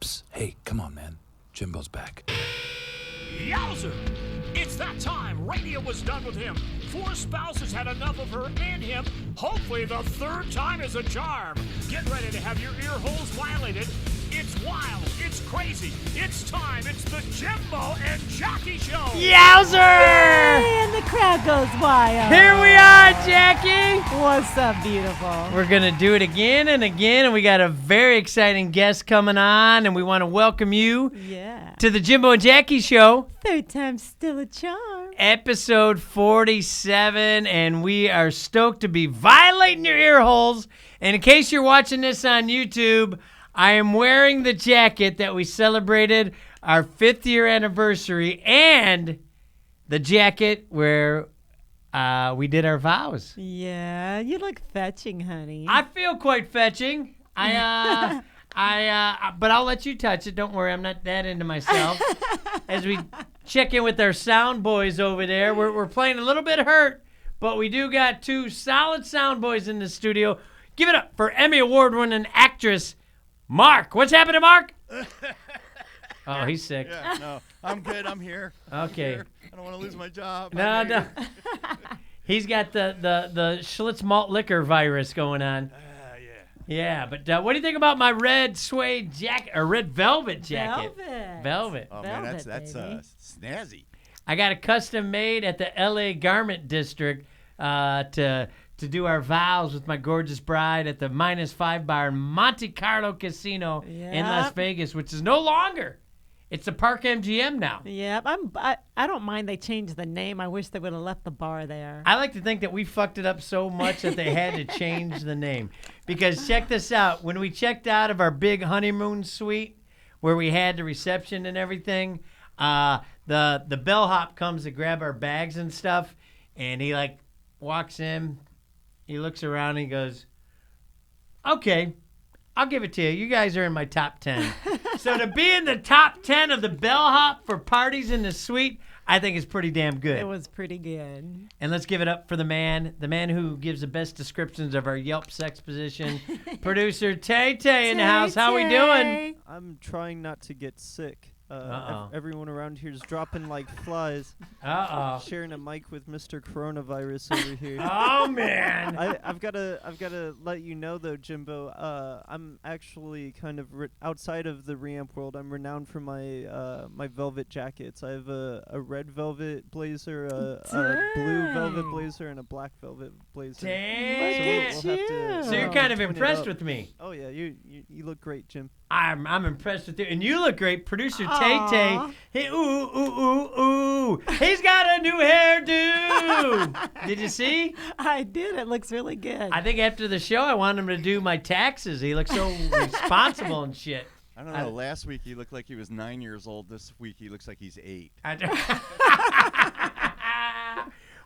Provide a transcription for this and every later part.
Psst. Hey, come on, man. Jimbo's back. Yowzer! It's that time. Radio was done with him. 4 spouses had enough of her and him. Hopefully the 3rd time is a charm. Get ready to have your ear holes violated. It's wild. It's crazy. It's time. It's the Jimbo and Jackie Show. Yowzer! And the crowd goes wild. Here we are, Jackie. What's up, beautiful? We're going to do it again and again, and we got a very exciting guest coming on, and we want to welcome you to the Jimbo and Jackie Show. 3rd time's still a charm. Episode 47, and we are stoked to be violating your ear holes. And in case you're watching this on YouTube, I am wearing the jacket that we celebrated our 5th year anniversary and the jacket where we did our vows. Yeah, you look fetching, honey. I feel quite fetching. But I'll let you touch it. Don't worry, I'm not that into myself. As we check in with our sound boys over there, we're playing a little bit hurt, but we do got 2 solid sound boys in the studio. Give it up for Emmy Award-winning actress Mark. What's happening, Mark? Oh, he's sick. Yeah, no, I'm good. I'm here. Okay. I'm here. I don't want to lose my job. No. He's got the Schlitz malt liquor virus going on. Yeah, but what do you think about my red suede jacket, or red velvet jacket? Velvet. Oh, man, that's snazzy. I got a custom made at the L.A. Garment District to do our vows with my gorgeous bride at the -5 bar in Monte Carlo Casino in Las Vegas, which is no longer. It's the Park MGM now. Yep, I don't mind they changed the name. I wish they would have left the bar there. I like to think that we fucked it up so much that they had to change the name. Because check this out. When we checked out of our big honeymoon suite where we had the reception and everything, the bellhop comes to grab our bags and stuff, and he walks in. He looks around and he goes, "Okay, I'll give it to you. You guys are in my top 10. So to be in the top 10 of the bellhop for parties in the suite, I think is pretty damn good. It was pretty good. And let's give it up for the man who gives the best descriptions of our Yelp sex position, producer Tay-Tay in the house. How we doing? I'm trying not to get sick. Everyone around here is dropping like flies. Sharing a mic with Mr. Coronavirus over here. Oh man! I've got to let you know though, Jimbo. I'm actually kind of outside of the reamp world. I'm renowned for my my velvet jackets. I have a red velvet blazer, a blue velvet blazer, and a black velvet blazer. Damn! So you're kind of impressed with me. Oh yeah, you look great, Jim. I'm impressed with you, and you look great, producer Tay-Tay. Hey, ooh. He's got a new hairdo. Did you see? I did. It looks really good. I think after the show, I want him to do my taxes. He looks so responsible and shit. I don't know. Last week he looked like he was 9 years old. This week he looks like he's 8.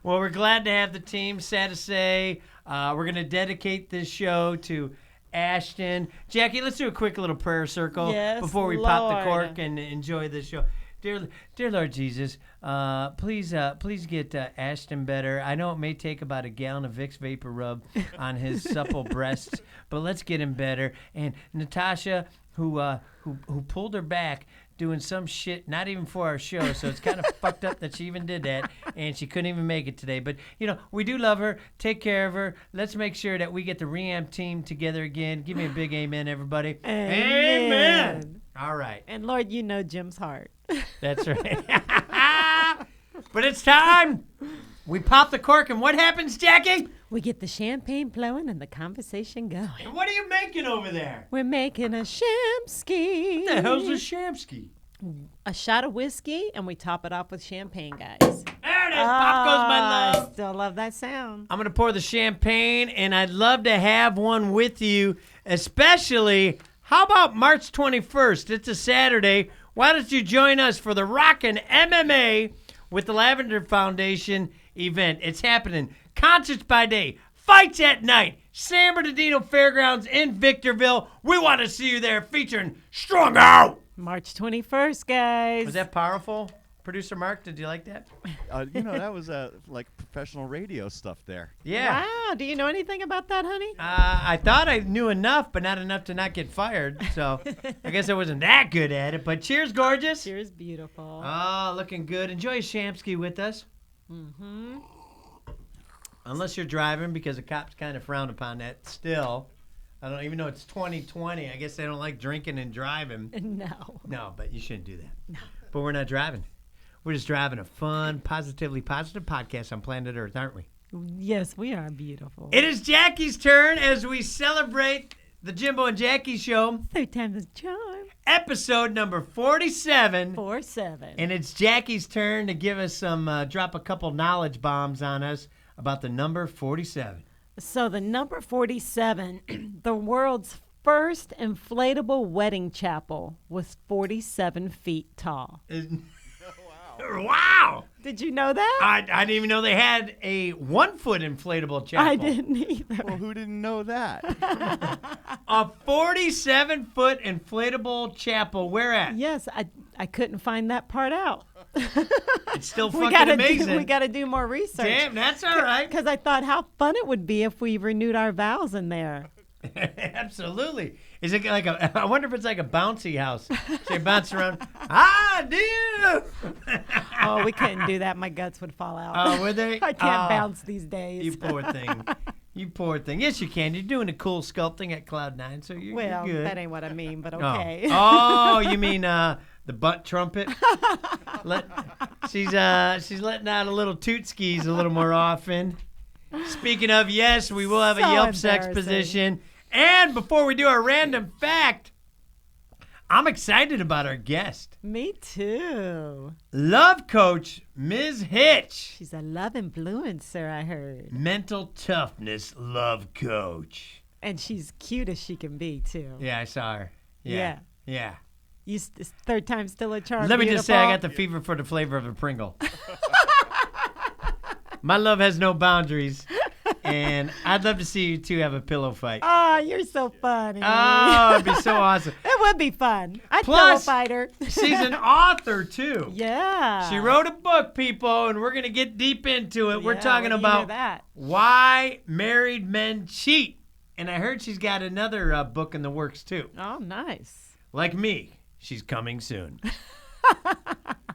Well, we're glad to have the team. Sad to say, we're going to dedicate this show to Ashton. Jackie, let's do a quick little prayer circle before we pop the cork and enjoy this show. Dear Lord Jesus, please get Ashton better. I know it may take about a gallon of Vicks Vapor Rub on his supple breasts, but let's get him better. And Natasha, who pulled her back doing some shit, not even for our show, so it's kind of fucked up that she even did that, and she couldn't even make it today. But, we do love her. Take care of her. Let's make sure that we get the Reamp team together again. Give me a big amen, everybody. Amen. All right. And, Lord, you know Jim's heart. That's right. But it's time. We pop the cork, and what happens, Jackie? We get the champagne flowing and the conversation going. And what are you making over there? We're making a shampski. What the hell's a shampski? A shot of whiskey, and we top it off with champagne, guys. There it is. Pop goes my love. Still love that sound. I'm going to pour the champagne, and I'd love to have one with you, especially, how about March 21st? It's a Saturday. Why don't you join us for the Rockin' MMA with the Lavender Foundation event? It's happening. Concerts by day, fights at night. San Bernardino Fairgrounds in Victorville. We want to see you there featuring Strung Out. March 21st, guys. Was that powerful? Producer Mark, did you like that? That was like professional radio stuff there. Yeah. Wow. Do you know anything about that, honey? I thought I knew enough, but not enough to not get fired. So I guess I wasn't that good at it. But cheers, gorgeous. Cheers, beautiful. Oh, looking good. Enjoy a Shamsky with us. Mm-hmm. Unless you're driving, because the cops kind of frown upon that still. I don't even know it's 2020. I guess they don't like drinking and driving. No. No, but you shouldn't do that. No. But we're not driving. We're just driving a fun, positively positive podcast on planet Earth, aren't we? Yes, we are beautiful. It is Jackie's turn as we celebrate the Jimbo and Jackie Show. Third time's a charm. Episode number 47. 4-7. And it's Jackie's turn to give us drop a couple knowledge bombs on us about the number 47. So the number 47, the world's first inflatable wedding chapel, was 47 feet tall. Wow! Did you know that? I didn't even know they had a 1 foot inflatable chapel. I didn't either. Well, who didn't know that? A 47-foot inflatable chapel. Where at? Yes, I couldn't find that part out. It's still fucking amazing. We got to do more research. Damn, that's all right. Because I thought how fun it would be if we renewed our vows in there. Absolutely. Is it like I wonder if it's like a bouncy house. So you bounce around. I do. Oh, we couldn't do that. My guts would fall out. Oh, would they? I can't bounce these days. You poor thing. You poor thing. Yes, you can. You're doing a cool sculpting at Cloud9, so you're good. That ain't what I mean, but okay. Oh, you mean the butt trumpet? She's letting out a little toot skis a little more often. Speaking of, yes, we will have a Yelp sex position. And before we do our random fact, I'm excited about our guest. Me too. Love coach, Ms. Hitch. She's a love influencer, I heard. Mental toughness love coach. And she's cute as she can be, too. Yeah, I saw her. Yeah. Third time still a charm. Let me just say I got the fever for the flavor of a Pringle. My love has no boundaries. And I'd love to see you two have a pillow fight. Oh, you're so funny. Oh, it'd be so awesome. It would be fun. I'd Plus, pillow fight her. She's an author, too. Yeah. She wrote a book, people, and we're going to get deep into it. We're talking about why married men cheat. And I heard she's got another book in the works, too. Oh, nice. Like me, she's coming soon.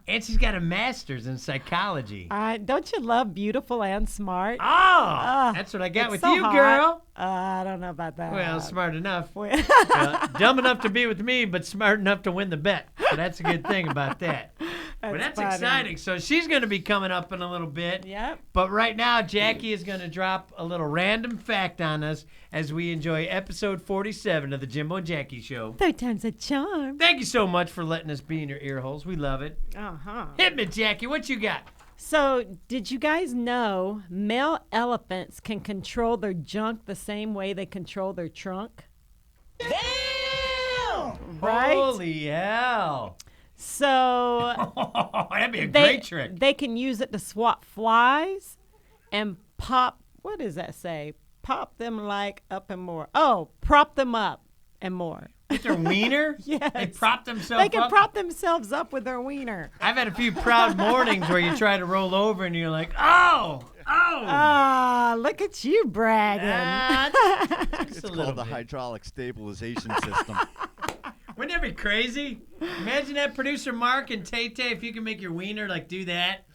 And she's got a master's in psychology. Don't you love beautiful and smart? Oh, that's what I got with so you, hot. girl. I don't know about that. Well, smart enough. Dumb enough to be with me, but smart enough to win the bet. So that's a good thing about that. That's exciting. So she's going to be coming up in a little bit. Yep. But right now, Jackie is going to drop a little random fact on us as we enjoy episode 47 of the Jimbo and Jackie Show. Third time's a charm. Thank you so much for letting us be in your ear holes. We love it. Uh-huh. Hit me, Jackie. What you got? So, did you guys know male elephants can control their junk the same way they control their trunk? Damn! Right? Holy hell. So, that'd be a great trick. They can use it to swat flies and pop, what does that say? Pop them like up and more. Oh, prop them up and more. With their wiener? Yes. They prop themselves They can up? prop themselves up with their wiener. I've had a few proud mornings where you try to roll over and you're like, oh. Ah, look at you bragging. It's called the hydraulic stabilization system. Wouldn't that be crazy? Imagine that, producer Mark and Tay-Tay, if you can make your wiener do that.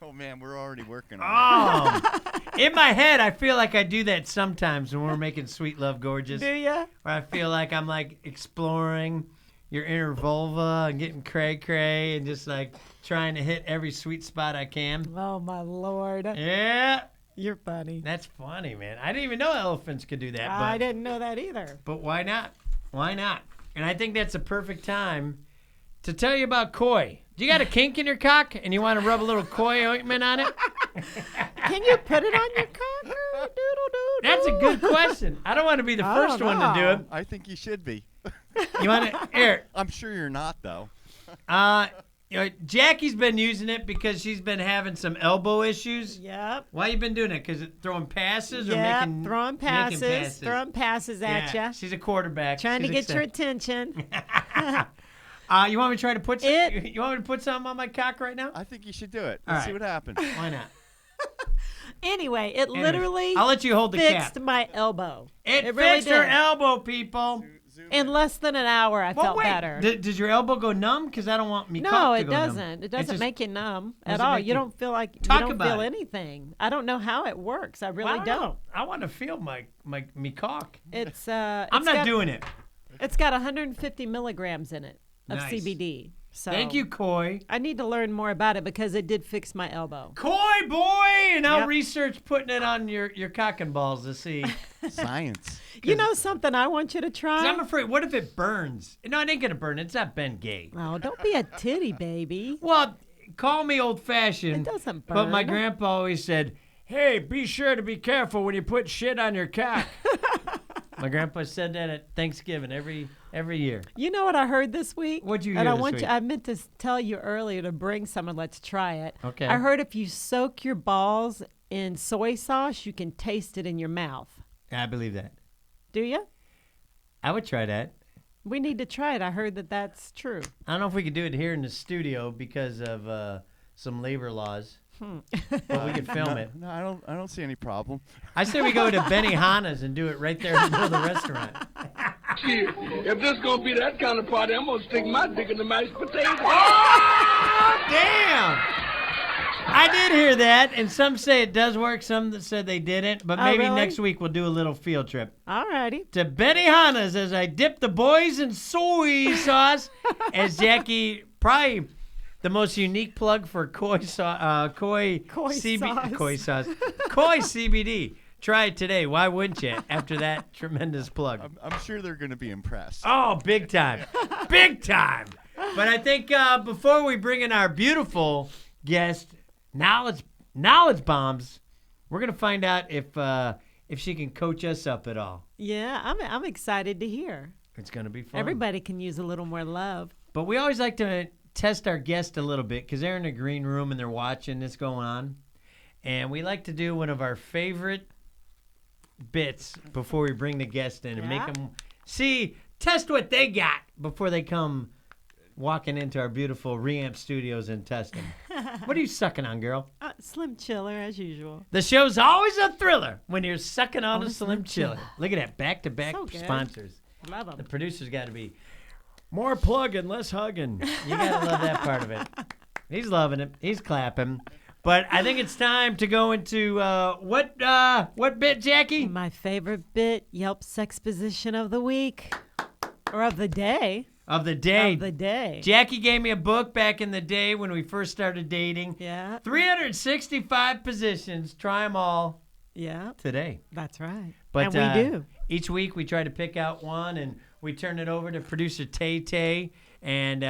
Oh, man, we're already working on it. In my head, I feel like I do that sometimes when we're making Sweet Love Gorgeous. Do ya? Where I feel like I'm exploring your inner vulva and getting cray-cray and just trying to hit every sweet spot I can. Oh, my Lord. Yeah. You're funny. That's funny, man. I didn't even know elephants could do that. I didn't know that either. But why not? Why not? And I think that's a perfect time to tell you about koi. Do you got a kink in your cock and you want to rub a little koi ointment on it? Can you put it on your cock? That's a good question. I don't want to be the first one to do it. I think you should be. You want to? Here. I'm sure you're not, though. Jackie's been using it because she's been having some elbow issues. Yep. Why you been doing it? Because throwing passes or making throwing passes at you. She's a quarterback. Trying to get your attention. You want me to try to put you want me to put something on my cock right now? I think you should do it. All Let's see right. what happens. Why not? Anyway, it literally I'll let you hold the fixed cap. my elbow. It really fixed her did. elbow, people. In less than an hour, I felt wait, better. Does your elbow go numb? Because I don't want me No, cock to it go numb. doesn't. It doesn't just- make you numb at doesn't all. make You you- don't feel like you Talk don't about feel it. anything. I don't know how it works. I really I don't. I want to feel my me cock. It's I'm not doing it. It's got 150 milligrams in it of Nice. CBD. So Thank you, Coy. I need to learn more about it because it did fix my elbow. Coy boy, and I'll Yep. research putting it on your cock and balls to see. Science. You know something I want you to 'Cause try? I'm afraid. What if it burns? No, it ain't gonna burn. It's not been gay. Oh, don't be a titty baby. Well, call me old-fashioned. It doesn't But my burn. grandpa always said, "Hey, be sure to be careful when you put shit on your cock." My grandpa said that at Thanksgiving every year. You know what I heard this week? What'd you And hear I this want week? you. I meant to tell you earlier to bring some and let's try it. Okay. I heard if you soak your balls in soy sauce, you can taste it in your mouth. I believe that. Do you? I would try that. We need to try it. I heard that that's true. I don't know if we could do it here in the studio because of some labor laws. But we could film it. No, I don't see any problem. I say we go to Benihana's and do it right there in the middle of the restaurant. Shit, if this gonna be that kind of party, I'm gonna stick my dick in the mashed potatoes. Oh, damn! I did hear that, and some say it does work, some that said they didn't, but Oh, maybe really? next week we'll do a little field trip. All righty. To Benihana's as I dip the boys in soy sauce, as Jackie, probably the most unique plug for koi sauce. koi CBD. Try it today. Why wouldn't you? After that tremendous plug. I'm sure they're going to be impressed. Oh, big time. Big time. But I think before we bring in our beautiful guest, Knowledge Bombs, we're going to find out if she can coach us up at all. Yeah, I'm excited to hear. It's going to be fun. Everybody can use a little more love. But we always like to test our guest a little bit because they're in the green room and they're watching this going on. And we like to do one of our favorite bits before we bring the guest in and make them test what they got before they come walking into our beautiful Reamp studios and test them. What are you sucking on, girl? Slim Chiller, as usual. The show's always a thriller when you're sucking on a Slim Chiller. Chiller. Look at that, back-to-back So good. sponsors. Love The them. producer's got to be more plugging, less hugging. You got to love that part of it. He's loving it. He's clapping. But I think it's time to go into what bit, Jackie? My favorite bit, Yelp sex position of the week. Or of the day. Of the day. Of the day. Jackie gave me a book back in the day when we first started dating. Yeah. 365 positions. Try them all Yeah. today. That's right. But and we do. Each week we try to pick out one and we turn it over to producer Tay. And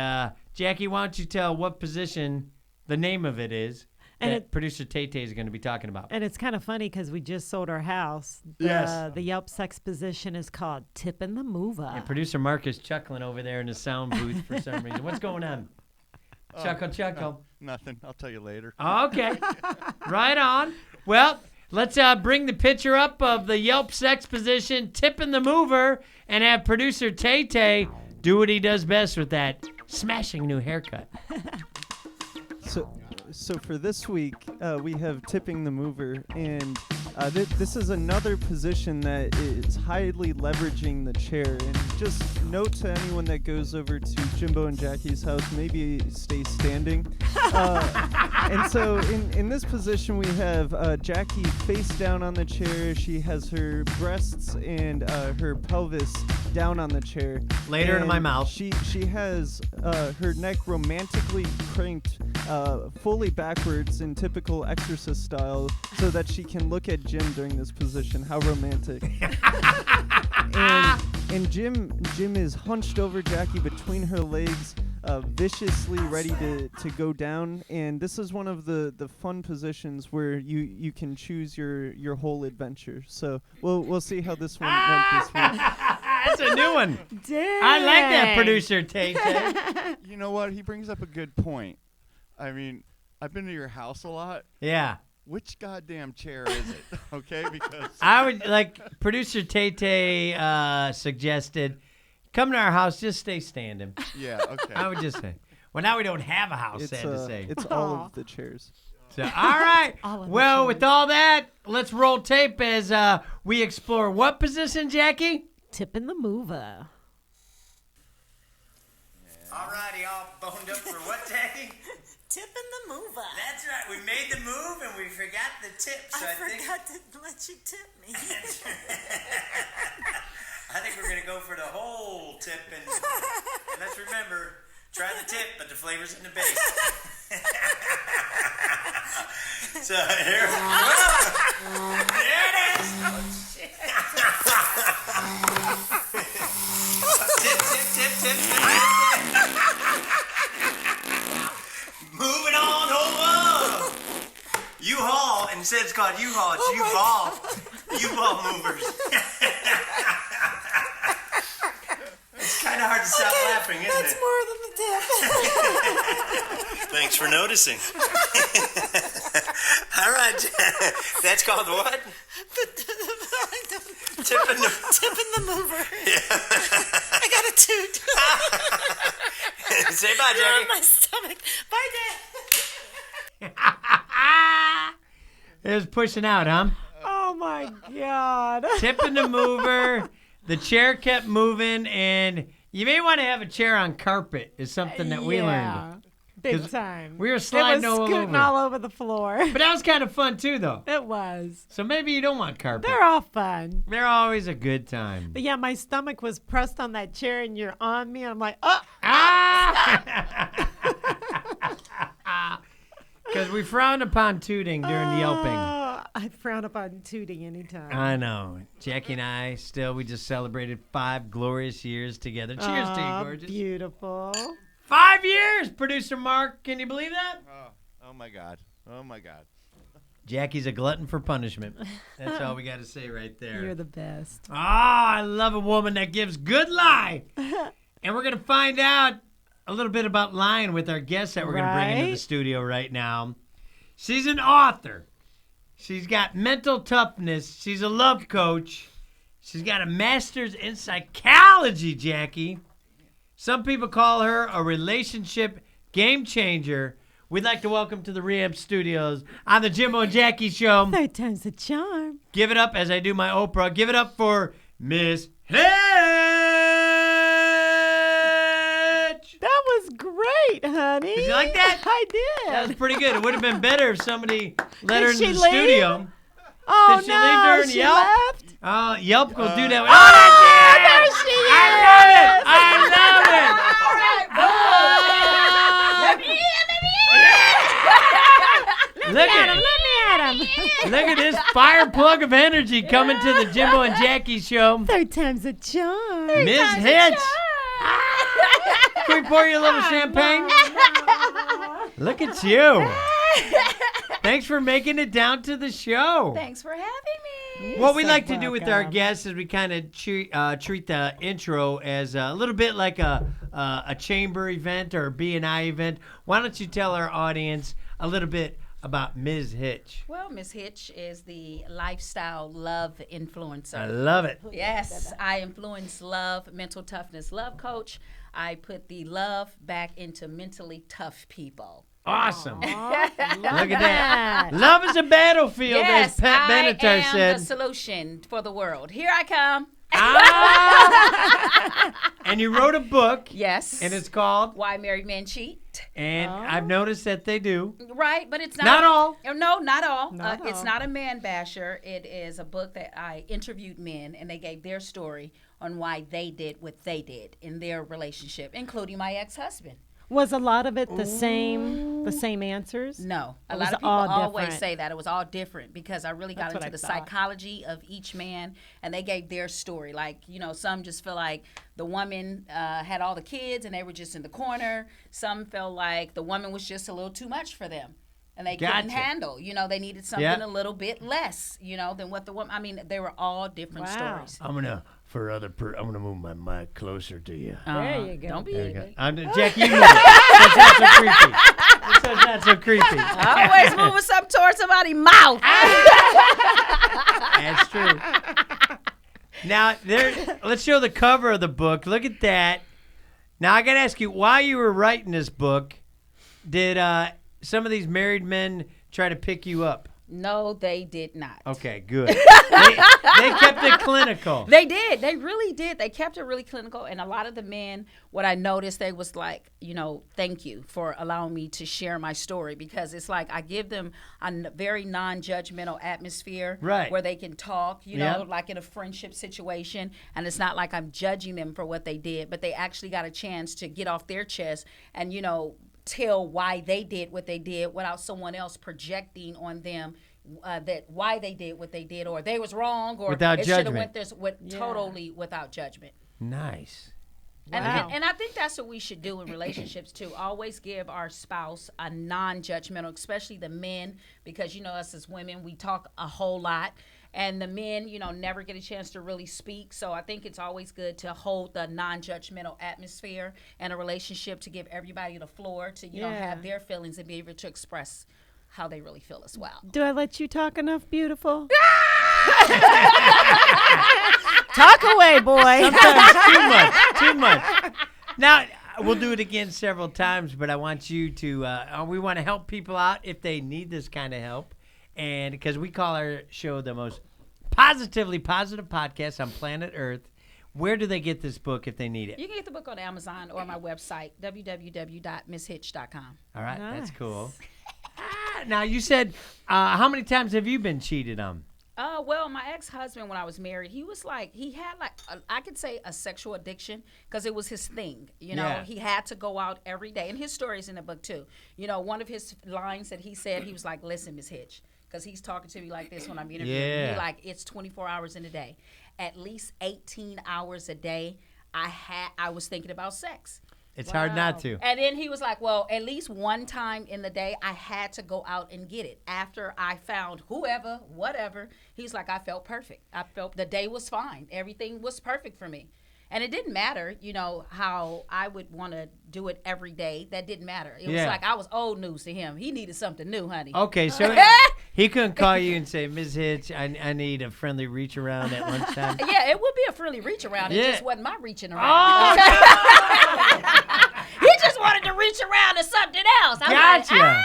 Jackie, why don't you tell what position the name of it is And that producer Tay is going to be talking about? And it's kind of funny because we just sold our house. Yes. The Yelp sex position is called Tipping the Mover. And producer Mark is chuckling over there in the sound booth for some reason. What's going on? Chuckle. Nothing. I'll tell you later. Okay. Right on. Well, let's bring the picture up of the Yelp sex position, Tipping the Mover, and have producer Tay do what he does best with that smashing new haircut. So for this week, we have Tipping the Mover, and this is another position that is highly leveraging the chair. And just note to anyone that goes over to Jimbo and Jackie's house, maybe stay standing. And so in this position, we have Jackie face down on the chair. She has her breasts and her pelvis down on the chair. Later in my And mouth. She has her neck romantically cranked fully backwards in typical exorcist style so that she can look at Jim during this position. How romantic. and Jim is hunched over Jackie between her legs, viciously ready to go down. And this is one of the fun positions where you can choose your whole adventure. So we'll see how this one went this week. That's a new one. Dang. I like that, producer Tay. You know what? He brings up a good point. I mean, I've been to your house a lot. Yeah. Which goddamn chair is it? Okay, because I would like producer Tay suggested come to our house, just stay standing. Yeah, okay. I would just say. Well, now we don't have a house, sad to say. It's all of the chairs. So, all right. Well, with all that, let's roll tape as we explore what position, Jackie? Tipping the mover. All righty, all boned up for what, Jackie? Tipping the mover. That's right. We made the move and we forgot the tip. So I forgot to let you tip me. I think we're going to go for the whole tip. And let's remember, try the tip, but the flavor's in the base. So here we go. There it is. Oh, shit. Tip. Moving on over. U-Haul, instead it's called U-Haul, it's U-Ball. U-Ball movers. It's kind of hard to stop laughing, isn't That's it? more than the tip. Thanks for noticing. All right, that's called what? Tipping the mover. Yeah. I got a toot. Say bye, You're on Jackie. my stomach. Bye, Dad. It was pushing out, huh? Oh my God. Tipping the mover. The chair kept moving, and you may want to have a chair on carpet is something that we learned. Big 'Cause time. we were sliding it was all scooting over. all over the floor. But that was kind of fun, too, though. It was. So maybe you don't want carpet. They're all fun. They're always a good time. But yeah, my stomach was pressed on that chair and you're on me. And I'm like, oh. Because we frown upon tooting during the yelping. I frown upon tooting anytime. I know. Jackie and I we just celebrated 5 glorious years together. Cheers to you, gorgeous. Beautiful. 5 years, producer Mark. Can you believe that? Oh my God. Oh my God. Jackie's a glutton for punishment. That's all we got to say right there. You're the best. I love a woman that gives good lie. And we're going to find out a little bit about lying with our guest that we're going to bring into the studio right now. She's an author. She's got mental toughness. She's a love coach. She's got a master's in psychology, Jackie. Some people call her a relationship game changer. We'd like to welcome to the Reamp Studios on the Jimbo and Jackie Show. 3rd time's the charm. Give it up as I do my Oprah. Give it up for Miss Hitch. That was great, honey. Did you like that? I did. That was pretty good. It would have been better if somebody let her Did into she the leave? studio. Oh, Did she no. leave during she Yelp? left? Yelp will do that. Oh, there she is. I love it. Look at him. Look at this fire plug of energy coming to the Jimbo and Jackie Show. 3rd time's a charm. Miss Hitch. Can we pour you a little champagne? Look at you. Thanks for making it down to the show. Thanks for having me. What we like to do with our guests is we kind of treat the intro as a little bit like a chamber event or a B&I event. Why don't you tell our audience a little bit about Ms. Hitch? Well, Ms. Hitch is the lifestyle love influencer. I love it. Yes, I influence love, mental toughness love coach. I put the love back into mentally tough people. Awesome. Look at that. Love is a battlefield, Yes, as Pat Benatar I am said. the solution for the world. Here I come. And you wrote a book. Yes. And it's called Why Married Men Cheat. And I've noticed that they do. Right, but it's not. Not all. No, not all. Not It's all. not a man basher. It is a book that I interviewed men, and they gave their story on why they did what they did in their relationship, including my ex-husband. Was a lot of it the same answers? No, a It lot was of people all always different? say that it was all different because I really got That's into what the I thought. psychology of each man, and they gave their story. Like, some just feel like the woman had all the kids and they were just in the corner. Some felt like the woman was just a little too much for them. And they couldn't Gotcha. handle, they needed something Yeah. a little bit less, than what the woman. I mean, they were all different Wow. stories. I'm gonna move my mic closer to you. There you go. Don't be. Jackie, you move it. That's not so creepy. That's not so creepy. Always moving something towards somebody's mouth. That's true. Now, let's show the cover of the book. Look at that. Now, I got to ask you, while you were writing this book, did some of these married men try to pick you up? No, they did not. Okay, good. They kept it clinical. They did. They really did. They kept it really clinical. And a lot of the men, what I noticed, they was like, thank you for allowing me to share my story, because it's like I give them a very non-judgmental atmosphere where they can talk, like in a friendship situation. And it's not like I'm judging them for what they did, but they actually got a chance to get off their chest and, tell why they did what they did without someone else projecting on them that why they did what they did, or they was wrong, or without it should have judgment. went this totally without judgment. Nice. Wow. And I think that's what we should do in relationships too. Always give our spouse a non-judgmental, especially the men, because us as women, we talk a whole lot. And the men, never get a chance to really speak. So I think it's always good to hold the non-judgmental atmosphere in a relationship, to give everybody the floor to, have their feelings and be able to express how they really feel as well. Do I let you talk enough, beautiful? Talk away, boy. Sometimes too much. Now, we'll do it again several times, but I want you to, we want to help people out if they need this kind of help. And because we call our show the most positively positive podcast on planet Earth, where do they get this book if they need it? You can get the book on Amazon or my website, www.misshitch.com. All right, Nice. That's cool. Now, you said, how many times have you been cheated on? Well, my ex-husband, when I was married, he was like, he had like, I could say a sexual addiction, because it was his thing. Yeah. He had to go out every day. And his story is in the book too. One of his lines that he said, he was like, listen, Miss Hitch, because he's talking to me like this when I'm interviewing. Yeah. He like, it's 24 hours in a day. At least 18 hours a day, I was thinking about sex. It's hard not to. And then he was like, well, at least one time in the day, I had to go out and get it. After I found whoever, whatever, he's like, I felt perfect. I felt the day was fine. Everything was perfect for me. And it didn't matter, how I would want to do it every day. That didn't matter. It was like I was old news to him. He needed something new, honey. Okay, so he couldn't call you and say, Ms. Hitch, I need a friendly reach around at lunchtime. Yeah, it would be a friendly reach around. It just wasn't my reaching around. Oh, He just wanted to reach around to something else. I'm gotcha. like,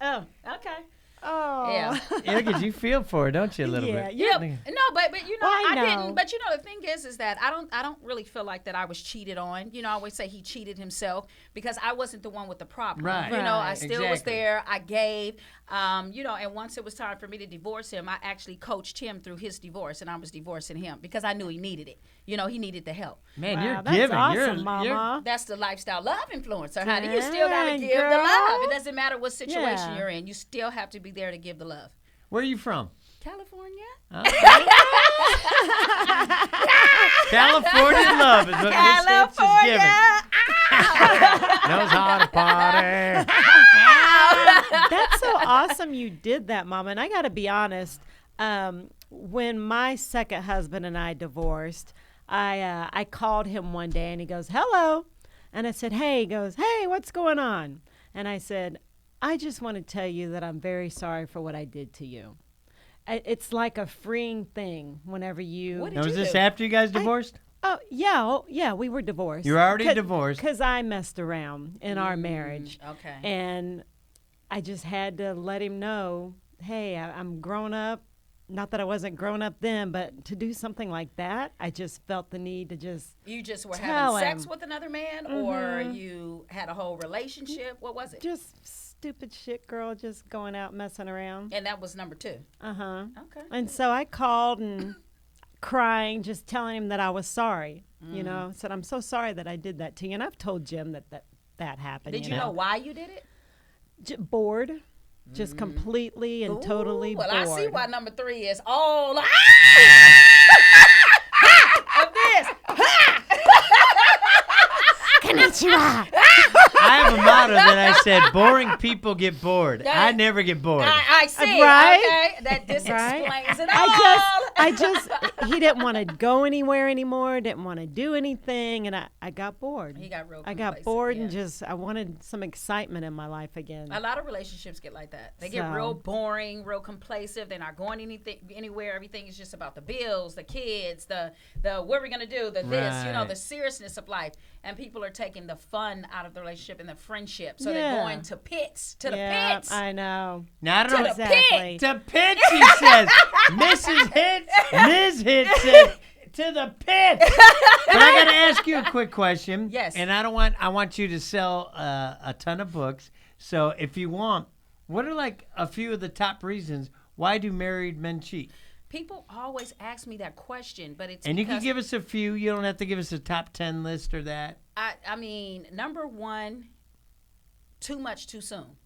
oh, okay. Oh. Yeah. Look at you feel for it, don't you, a little bit? Yeah. No, but I know. didn't. But the thing is that I don't really feel like that I was cheated on. I always say he cheated himself, because I wasn't the one with the problem. Right. I still was Exactly. there. I gave. And once it was time for me to divorce him, I actually coached him through his divorce, and I was divorcing him because I knew he needed it. He needed the help. Man, Wow, you're that's giving. awesome, you're, Mama. That's the lifestyle love influencer, honey. You still got to Dang, give the girl. love. It doesn't matter what situation Yeah. you're in. You still have to be there to give the love. Where are you from? California. California love is what Miss Hitch is giving. Knows how to party. That's so awesome you did that, Mama. And I got to be honest, when my second husband and I divorced, I called him one day and he goes, hello. And I said, hey. He goes, hey, what's going on? And I said, I just want to tell you that I'm very sorry for what I did to you. It's like a freeing thing whenever you... What did Now, was you this do? after you guys divorced? Oh, yeah, we were divorced. You were already divorced. Because I messed around in our marriage. Okay. And I just had to let him know, hey, I'm grown up. Not that I wasn't grown up then, but to do something like that, I just felt the need to just You just were tell having sex him. with another man, or you had a whole relationship? What was it? Just stupid shit, girl, just going out messing around. And that was number 2. Uh-huh. Okay. And so I called and crying, just telling him that I was sorry. Said, I'm so sorry that I did that to you. And I've told Jim that happened. Did you know why you did it? Bored. Just completely and totally well, bored. I see why number 3 is all of this. Konnichiwa. I have a motto that I said, boring people get bored. I never get bored. I see. Right? Okay. That this explains it all. I just, he didn't want to go anywhere anymore, didn't want to do anything, and I got bored. He got real I got bored and I wanted some excitement in my life again. A lot of relationships get like that. They get real boring, real complacent. They're not going anywhere. Everything is just about the bills, the kids, the what we're going to do, the this, the seriousness of life. And people are taking the fun out of the relationship and the friendship. So they're going to the pits. I know. Now, I don't know exactly. To pits, he says. Mrs. Hitch, Ms. Hitch said, to the pits. But I got to ask you a quick question. Yes. And I want you to sell a ton of books. So if you want, what are like a few of the top reasons why do married men cheat? People always ask me that question, but it's and you can give us a few. You don't have to give us a top 10 list or that. I mean, number one, too much too soon.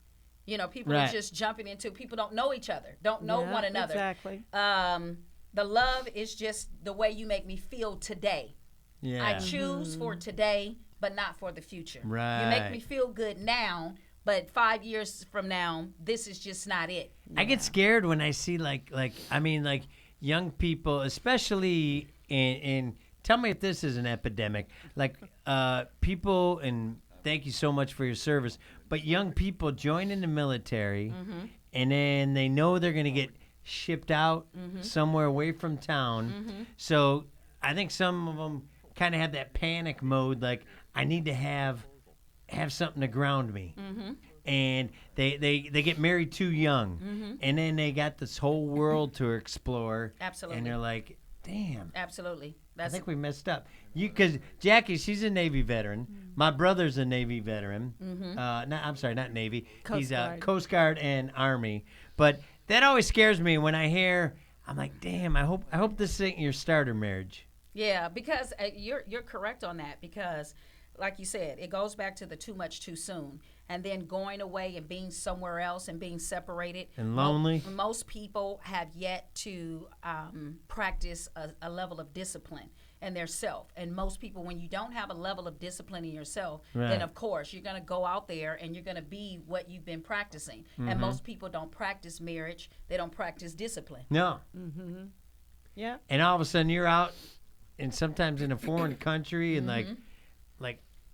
People are just jumping into. People don't know each other, don't know one another. Exactly. The love is just the way you make me feel today. Yeah. I choose for today, but not for the future. Right. You make me feel good now, but 5 years from now, this is just not it. I get scared when I see like young people, especially in tell me if this is an epidemic, like people, and thank you so much for your service, but young people join in the military and then they know they're going to get shipped out somewhere away from town. So I think some of them kind of have that panic mode, like I need to have something to ground me. And they get married too young, and then they got this whole world to explore. Absolutely. And they're like, damn. Absolutely. I think we messed up. Because Jackie, she's a Navy veteran. My brother's a Navy veteran. I'm sorry, not Navy. He's Coast Guard and Army. But that always scares me when I hear. I'm like, damn. I hope this ain't your starter marriage. Yeah, because you're correct on that. Because, like you said, it goes back to the too much too soon. And then going away and being somewhere else and being separated. And lonely. Most people have yet to practice a level of discipline in their self. And most people, when you don't have a level of discipline in yourself, then of course you're going to go out there and you're going to be what you've been practicing. And most people don't practice marriage. They don't practice discipline. No. Yeah. And all of a sudden you're out, and sometimes in a foreign country, and like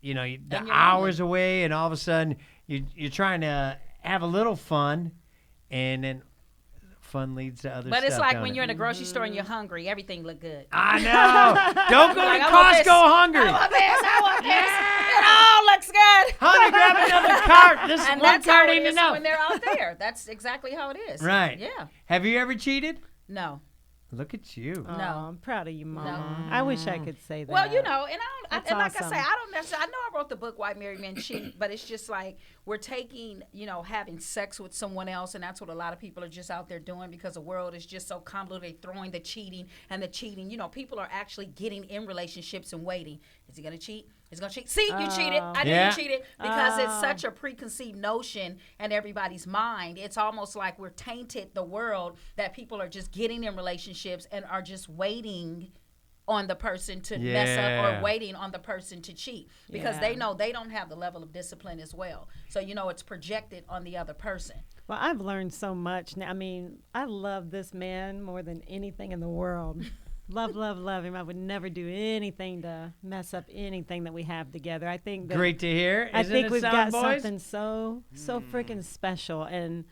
the hours away, and all of a sudden you're trying to have a little fun, and then fun leads to other stuff. But it's like when you're in a grocery store and you're hungry, everything look good. I know. Don't go to Costco hungry. I want this. It all looks good. Honey, grab another cart. This And one that's cart how it ain't is enough. when they're out there. That's exactly how it is. Right. Yeah. Have you ever cheated? No. Look at you. No, I'm proud of you, Mama. No. I wish I could say that. Well, and like awesome. I say, I don't necessarily. I know I wrote the book Why Married Men Cheat, but it's just like we're taking, having sex with someone else, and that's what a lot of people are just out there doing because the world is just so convoluted. They're throwing the cheating and the cheating. People are actually getting in relationships and waiting. Is he gonna cheat? He's gonna cheat. See, you cheated. I knew you cheated because it's such a preconceived notion in everybody's mind. It's almost like we're tainted the world that people are just getting in relationships and are just waiting on the person to mess up or waiting on the person to cheat because they know they don't have the level of discipline as well. So, it's projected on the other person. Well, I've learned so much now. I mean, I love this man more than anything in the world. Love him. I would never do anything to mess up anything that we have together. I think that Great to hear. I think we've got boys? something so freaking special. And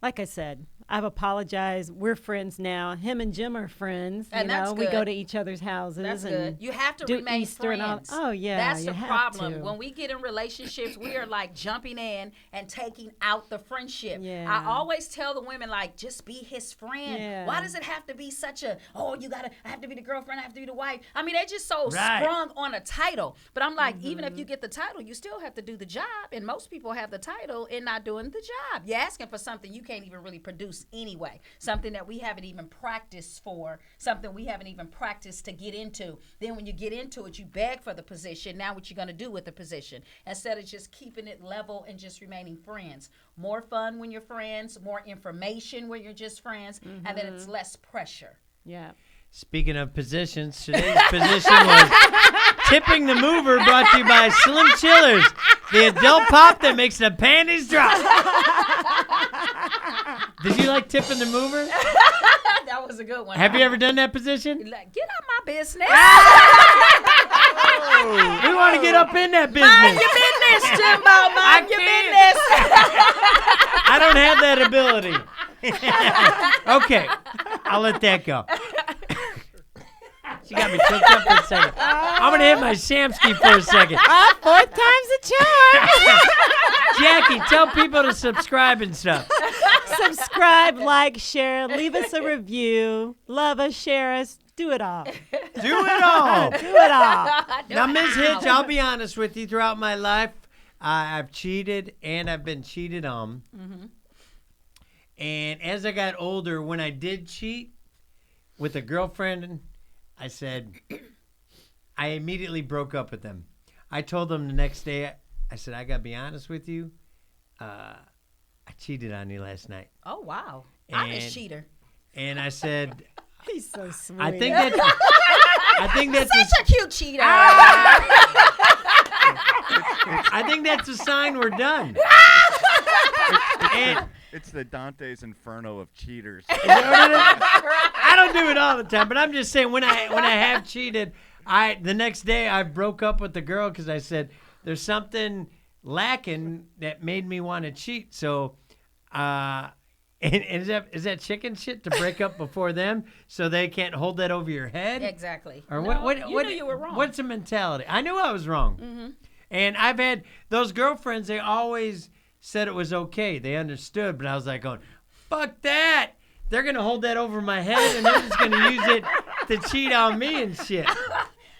like I said, I've apologized. We're friends now. Him and Jim are friends. And that's we good. go to each other's houses. That's and good. You have to do remain Easter friends. And all. Oh, yeah. That's you the have problem. to. When we get in relationships, we are like jumping in and taking out the friendship. Yeah. I always tell the women, like, just be his friend. Yeah. Why does it have to be such a, I have to be the girlfriend, I have to be the wife? I mean, they're just so sprung on a title. But I'm like, even if you get the title, you still have to do the job. And most people have the title and not doing the job. You're asking for something you can't even really produce anyway. Something that we haven't even practiced for, something we haven't even practiced to get into. Then when you get into it, you beg for the position. Now what you're going to do with the position instead of just keeping it level and just remaining friends. More fun when you're friends, more information when you're just friends, and then it's less pressure. Yeah. Speaking of positions, today's position was Tipping the Mover brought to you by Slim Chillers, the adult pop that makes the panties drop. Did you like Tipping the Mover? That was a good one. Have you ever done that position? Like, get out my business. We want to get up in that business. Mind your business, Jimbo. Mind your business. I don't have that ability. Okay, I'll let that go. She got me choked up for a second. I'm going to hit my Shamsky for a second. Fourth time's a charm. Jackie, tell people to subscribe and stuff. Subscribe, like, share, leave us a review. Love us, share us. Do it all. Do it all. Do it all. Now, Ms. Hitch, I'll be honest with you. Throughout my life, I've cheated and I've been cheated on. Mm-hmm. And as I got older, when I did cheat with a girlfriend, I said, I immediately broke up with them. I told them the next day, I said, I got to be honest with you. I cheated on you last night. Oh, wow. I'm a cheater. And I said, He's so sweet. I think that's such a cute cheater. I think that's a sign we're done. And It's the Dante's Inferno of cheaters. I don't do it all the time, but I'm just saying when I have cheated, the next day I broke up with the girl because I said there's something lacking that made me want to cheat. So, and is that chicken shit to break up before them so they can't hold that over your head? Exactly. Or no, what? You knew you were wrong. What's the mentality? I knew I was wrong, and I've had those girlfriends. They always said it was okay. They understood, but I was like going, fuck that. They're going to hold that over my head, and they're just going to use it to cheat on me and shit.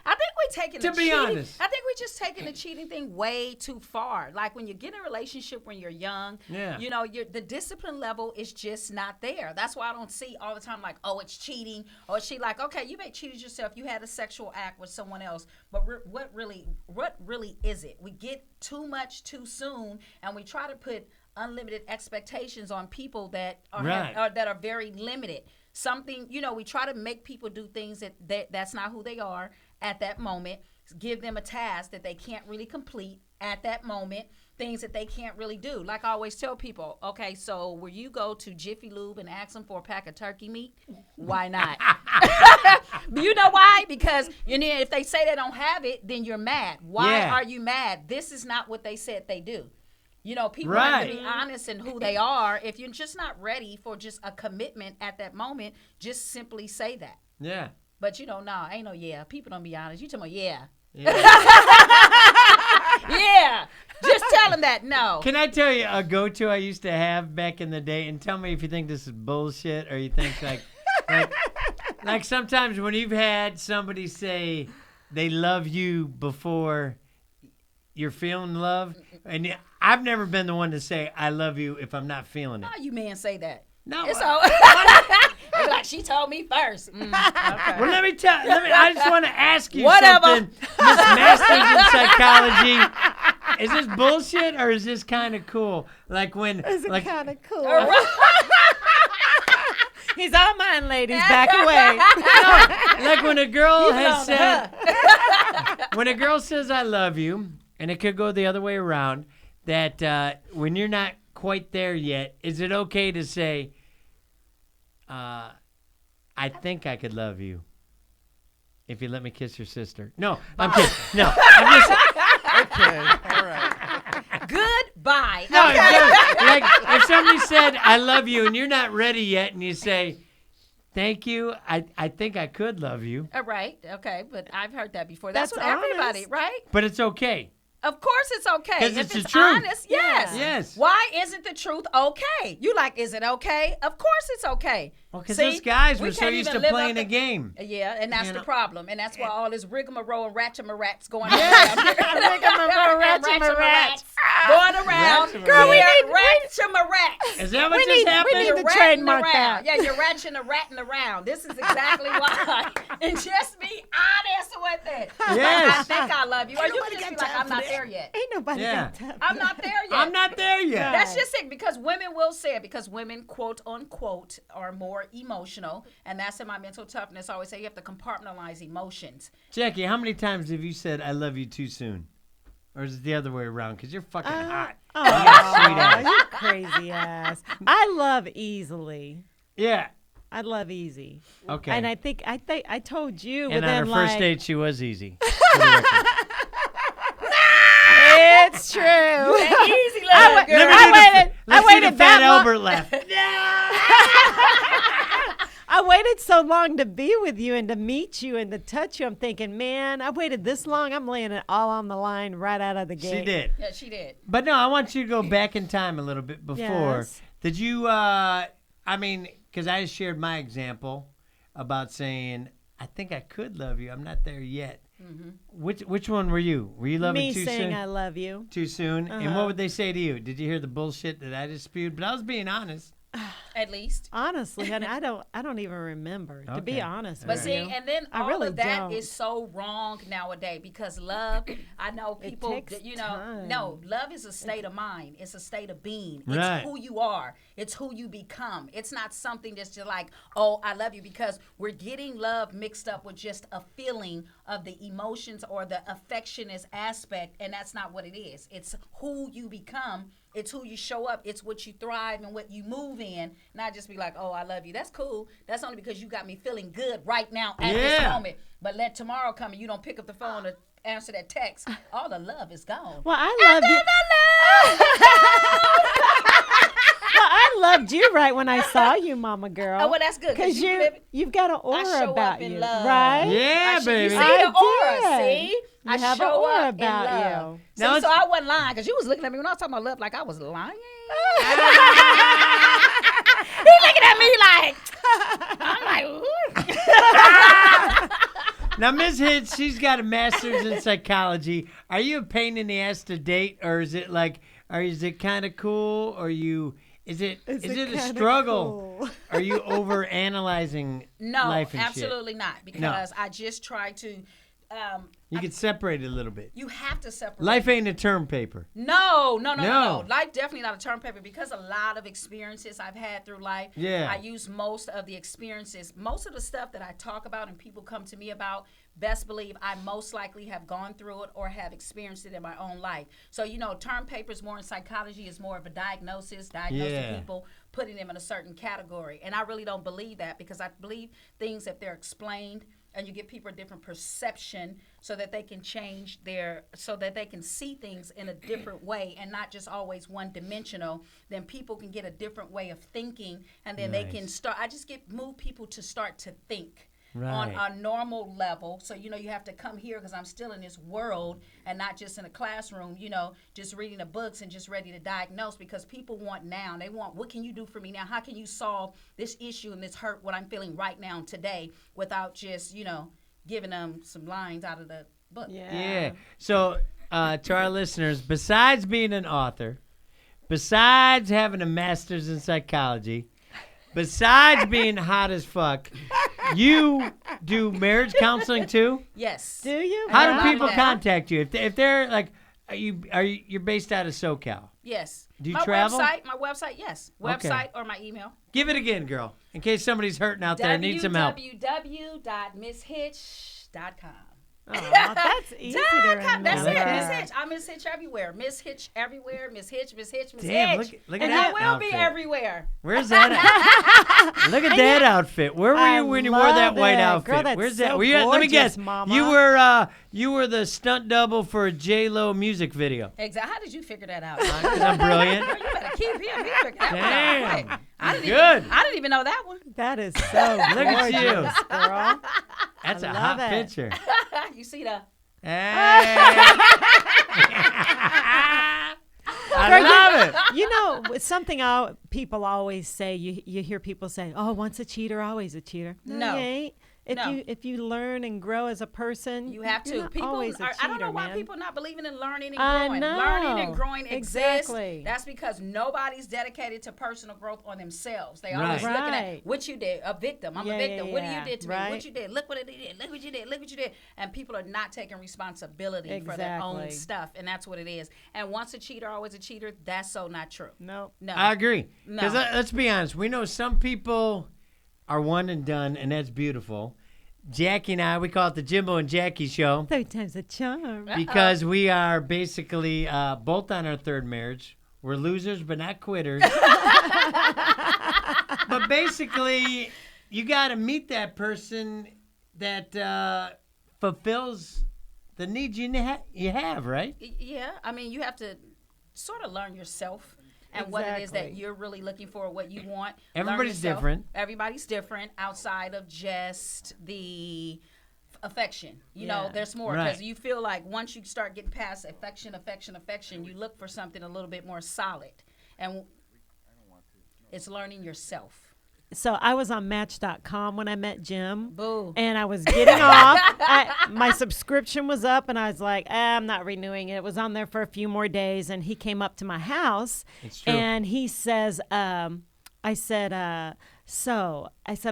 I think we're taking To be honest. I think we're just taking the cheating thing way too far. Like when you get in a relationship when you're young, you know, the discipline level is just not there. That's why I don't see all the time like, oh, it's cheating. Or it's cheating. Like, okay, you may cheated yourself. You had a sexual act with someone else. But what really is it? We get too much too soon, and we try to put unlimited expectations on people that are that are very limited. Something, you know, we try to make people do things that's not who they are at that moment. Give them a task that they can't really complete at that moment. Things that they can't really do. Like I always tell people, okay, so will you go to Jiffy Lube and ask them for a pack of turkey meat? Why not? You know why? Because if they say they don't have it, then you're mad. Why are you mad? This is not what they said they do. You know, people have to be honest in who they are. If you're just not ready for just a commitment at that moment, just simply say that. Yeah. But, you know, ain't no People don't be honest. You talking about Yeah. yeah. Just tell them that. No. Can I tell you a go-to I used to have back in the day? And tell me if you think this is bullshit or you think like sometimes when you've had somebody say they love you before you're feeling love, and I've never been the one to say I love you if I'm not feeling it. Why you men say that? No. It's like she told me first. Okay. Well, I just want to ask you something, Miss Masters in Psychology. Is this bullshit or is this kind of cool? Like when, Is it kind of cool? He's all mine, ladies. Back away. No, like when a girl has said, when a girl says I love you, and it could go the other way around, that when you're not quite there yet, is it okay to say, I think I could love you if you let me kiss your sister? No, I'm kidding. No, I'm just... Okay, all right. Goodbye. No, like if somebody said, I love you, and you're not ready yet, and you say, thank you, I think I could love you. Right, okay, but I've heard that before. That's what honest. everybody, right? But it's okay. Of course it's okay. 'Cause If it's the it's truth. honest, yes. Yes. Why isn't the truth okay? You like, is it okay? Of course it's okay. Well, because See, those guys we were so can't used even to live playing up a game. Yeah, and that's You the know? problem. And that's why all this rigmarole and ratchet-marats going on. Rigmarole, ratchet-marats. Going around Girl, we need rat-to-ma-rats. Is that what just happened? We need to ratting trademark around. that. Yeah, you're ratting around. This is exactly why. And just be honest with it. Yes. I think I love you. Or you can just be like, I'm not there yet. Ain't nobody got time. I'm not there yet. I'm not there yet. That's just it, because women will say it, because women, quote unquote, are more emotional. And that's in my mental toughness. I always say you have to compartmentalize emotions. Jackie, how many times have you said I love you too soon? Or is it the other way around? Because you're fucking hot. Oh, You got sweet ass. you crazy ass. I love easily. Yeah. I love easy. Okay. And I think I told you. And on her first date, she was easy. It's true. Easy love, girl. I waited Fat that long. Albert laugh. I waited so long to be with you and to meet you and to touch you. I'm thinking, man, I waited this long. I'm laying it all on the line right out of the gate. She did. Yeah, she did. But no, I want you to go back in time a little bit before. Yes. Did you, because I shared my example about saying, I think I could love you. I'm not there yet. Mm-hmm. Which one were you? Were you loving Me too saying soon? I love you. Too soon? And what would they say to you? Did you hear the bullshit that I just spewed? But I was being honest. At least. Honestly, honey, I don't even remember, to be Okay. honest But with see, you. and then I all really of that don't. is so wrong nowadays, because love, I know people, takes that, time. no, love is a state of mind. It's a state of being. It's Right. who you are. It's who you become. It's not something that's just like, oh, I love you, because we're getting love mixed up with just a feeling of the emotions or the affectionate aspect, and that's not what it is. It's who you become. It's who you show up. It's what you thrive and what you move in. Not just be like, oh, I love you. That's cool. That's only because you got me feeling good right now at this moment. But let tomorrow come and you don't pick up the phone to answer that text. All the love is gone. Well, I love you. Well, I loved you right when I saw you, Mama girl. Oh, well, that's good. Because you've got an aura show about up in you, love. right? Yeah, You baby. see I the aura, did. see? You I have an show aura up about in love. you. Now See, so I wasn't lying, because you was looking at me when I was talking about love like I was lying. He looking at me like, I'm like, ooh. Now, Ms. Hitch, she's got a master's in psychology. Are you a pain in the ass to date, or is it like, or is it kind of cool, or is it a kinda struggle? cool? Are you over analyzing No, life and absolutely not, because I just try to. You can separate it a little bit. You have to separate. Life ain't a term paper. No. No. Life definitely not a term paper, because a lot of experiences I've had through life. Yeah. I use most of the experiences, most of the stuff that I talk about and people come to me about. Best believe I most likely have gone through it or have experienced it in my own life. So, term papers more in psychology is more of a diagnosing people, putting them in a certain category. And I really don't believe that, because I believe things, if they're explained, and you give people a different perception so that they can so that they can see things in a different way and not just always one-dimensional, then people can get a different way of thinking, and then they can start. I just move people to start to think. Right. On a normal level. So, you have to come here, because I'm still in this world and not just in a classroom, just reading the books and just ready to diagnose, because people want now. They want, what can you do for me now? How can you solve this issue and this hurt, what I'm feeling right now today, without just, giving them some lines out of the book. Yeah. So, to our listeners, besides being an author, besides having a master's in psychology, besides being hot as fuck, you do marriage counseling too? Yes. Do you? How Wow. do people contact you? If they're like, you're based out of SoCal? Yes. Do you travel? My website, yes. Website or my email. Give it again, girl, in case somebody's hurting out there and needs some help. www.misshitch.com. Oh, that's easy to remember. That's it, Miss Hitch. I'm Miss Hitch everywhere. Miss Hitch everywhere. Miss Hitch, Miss Hitch, Miss Damn, Hitch. look at and that I will outfit. be everywhere. Where's that at? Look at that outfit. Where were you when you wore that love white it. outfit? Girl, that's Where's so that? Were you, let me guess. gorgeous, Mama. You were the stunt double for a J-Lo music video. Exactly. How did you figure that out? 'Cause I'm brilliant. Girl, you better keep him. He figured that one out. Damn. Quick. I didn't even know that one. That is so Look at you. gorgeous, girl. That's a love hot it. picture. You see the. Hey. I love it. It's something people always say. You hear people say, "Oh, once a cheater, always a cheater." No. he ain't. If you learn and grow as a person, you have you're to. not People always a cheater, I don't know why man. people not believing in learning and I growing. know. Learning and growing Exactly. exists. That's because nobody's dedicated to personal growth on themselves. They Right. always looking Right. at what you did. A victim. I'm a victim. What yeah. you did to me? Right. What you did? Look what it did. Look what you did. Look what you did. And people are not taking responsibility for their own Exactly. stuff, and that's what it is. And once a cheater, always a cheater. That's so not true. Nope. No. I agree. No. Because let's be honest, we know some people are one and done, and that's beautiful. Jackie and I, we call it the Jimbo and Jackie show 3 times the charm. because we are basically both on our third marriage. We're losers, but not quitters. But basically, you got to meet that person that fulfills the needs you have, right? Yeah, I mean, you have to sort of learn yourself and what it is that Exactly. you're really looking for, what you want. Everybody's Learn yourself. different. Everybody's different outside of just the affection. You know, Yeah. there's more Right. because you feel like once you start getting past affection, you look for something a little bit more solid. And it's learning yourself. So I was on Match.com when I met Jim. Boo. And I was getting off. My subscription was up, and I was like, I'm not renewing it. It was on there for a few more days, and he came up to my house, It's true. and he says, I said, I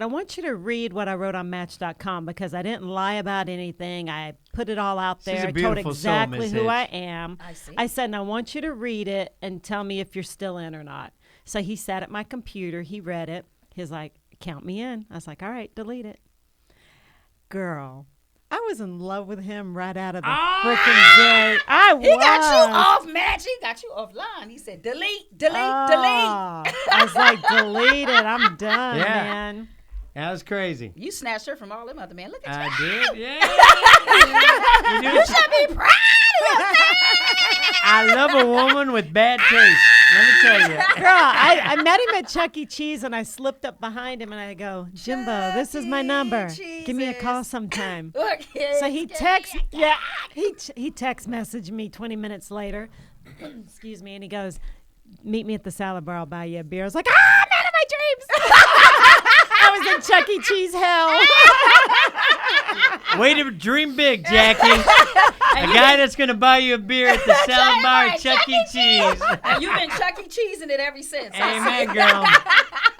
want you to read what I wrote on Match.com because I didn't lie about anything. I put it all out She's a there. I told beautiful soul, exactly Miss who I Hitch. am. I see. I said, and I want you to read it and tell me if you're still in or not. So he sat at my computer. He read it. He's like, count me in. I was like, all right, delete it. Girl, I was in love with him right out of the freaking gate. He got you off Match. He got you offline. He said, delete, delete, delete. I was like, delete it. I'm done, Yeah. man. That was crazy. You snatched her from all them other men. Look at I you. did, yeah. You should be proud of yourself. I love a woman with bad taste. Let me tell you. Girl, I met him at Chuck E. Cheese, and I slipped up behind him, and I go, Jimbo, this is my number. Give me a call sometime. Look, So he text, he text messaged me 20 minutes later. Excuse me, and he goes, meet me at the salad bar. I'll buy you a beer. I was like, man of my dreams. I was in Chuck E. Cheese hell. Way to dream big, Jackie. A guy that's going to buy you a beer at the salad bar at Chuck E. Cheese. And you've been Chuck E. Cheesing it ever since. Amen, girl.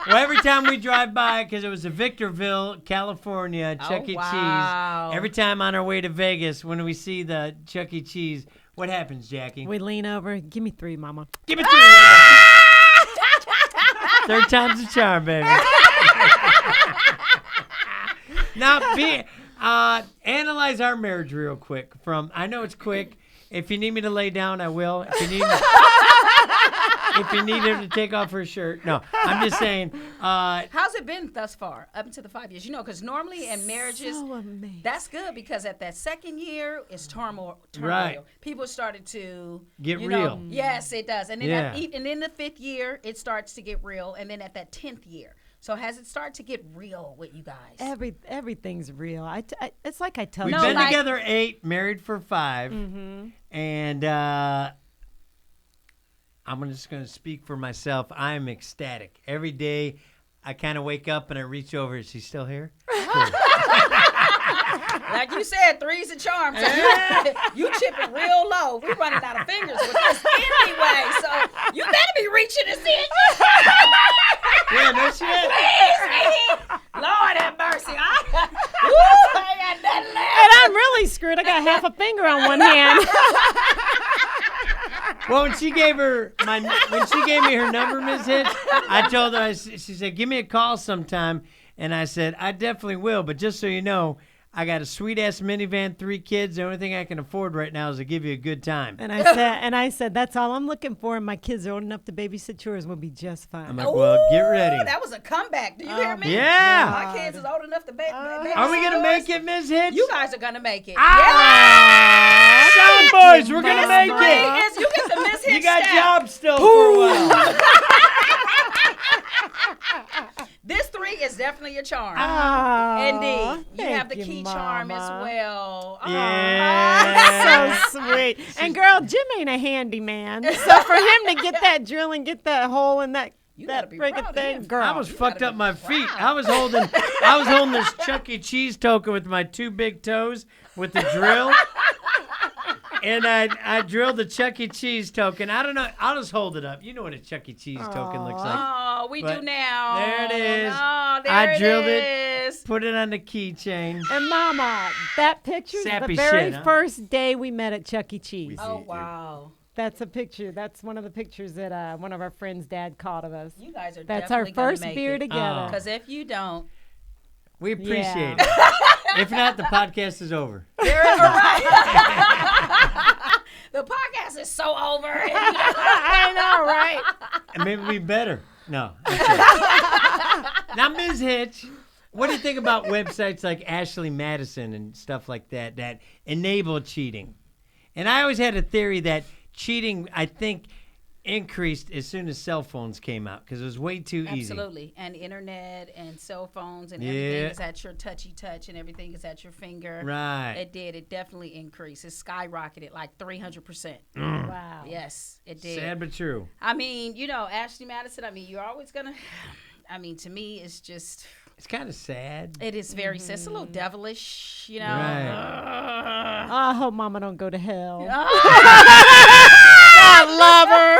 Well, every time we drive by, because it was a Victorville, California, Chuck E. wow. Cheese. Every time on our way to Vegas, when we see the Chuck E. Cheese, what happens, Jackie? We lean over. Give me 3, Mama. Give it to me. Third time's a charm, baby. Now, analyze our marriage real quick. I know it's quick. If you need me to lay down, I will. If you need him to take off her shirt. No, I'm just saying. How's it been thus far, up into the 5 years? You know, because normally in marriages, So amazing. that's good because at that second year, it's turmoil. Right. People started to Get you real. know, yes, it does. And then Yeah. and in the 5th year, it starts to get real. And then at that 10th year. So has it started to get real with you guys? Everything's real. It's like I tell We've you. been like- together 8, married for 5. Mm-hmm. And I'm just going to speak for myself. I'm ecstatic. Every day, I kind of wake up and I reach over. Is she still here? Cool. Like you said, 3's a charm. So you chipping real low. We're running out of fingers with this anyway. So you better be reaching to see it. Yeah, no shit. Please, Lord have mercy. I got nothing left. And I'm really screwed. I got half a finger on one hand. Well, when she gave me her number, Ms. Hitch, I told her, she said, give me a call sometime. And I said, I definitely will. But just so you know, I got a sweet-ass minivan, 3 kids. The only thing I can afford right now is to give you a good time. And I said, that's all I'm looking for. And my kids are old enough to babysit yours. We'll be just fine. I'm like, well, get ready. That was a comeback. Do you hear me? Yeah. My kids is old enough to babysit. Are we going to make it, Ms. Hitch? You guys are going to make it. Ah! Sound boys, we're going to make it. Yes, you get the Miss Hitch You got stamp. jobs still for a while. This 3 is definitely a charm. Oh, Indeed. You thank have the key charm as Mama. well. Yeah. So sweet. And girl, Jim ain't a handyman. So for him to get that drill and get that hole in that You that gotta be proud freaking of thing, him. girl. I was fucked gotta up be my feet. proud. I was holding this Chuck E. Cheese token with my 2 big toes with the drill. And I drilled the Chuck E. Cheese token. I don't know. I'll just hold it up. You know what a Chuck E. Cheese token looks like. Oh, we But do now. there it is. Oh, there I drilled it it, is. put it on the keychain. And Mama, that picture is the Sappy very shit, huh? first day we met at Chuck E. Cheese. Oh, wow. That's a picture. That's one of the pictures that one of our friends' dad caught of us. You guys are That's our definitely gonna first make beer it. together. Because if you don't, We appreciate Yeah. it. If not, the podcast is over. the podcast is so over. I know, right? And maybe we better. No. Now, Ms. Hitch, what do you think about websites like Ashley Madison and stuff like that that enable cheating? And I always had a theory that cheating, I think, increased as soon as cell phones came out because it was way too easy. Absolutely. And internet and cell phones and Yeah. everything is at your touchy touch and everything is at your finger. Right. It did. It definitely increased. It skyrocketed like 300%. Wow. Yes, it did. Sad but true. I mean, you know, Ashley Madison, I mean, you're always going to, I mean, to me, it's just, It's kind of sad. it is very, it's a little devilish, you know. Right. I hope Mama don't go to hell. I love her.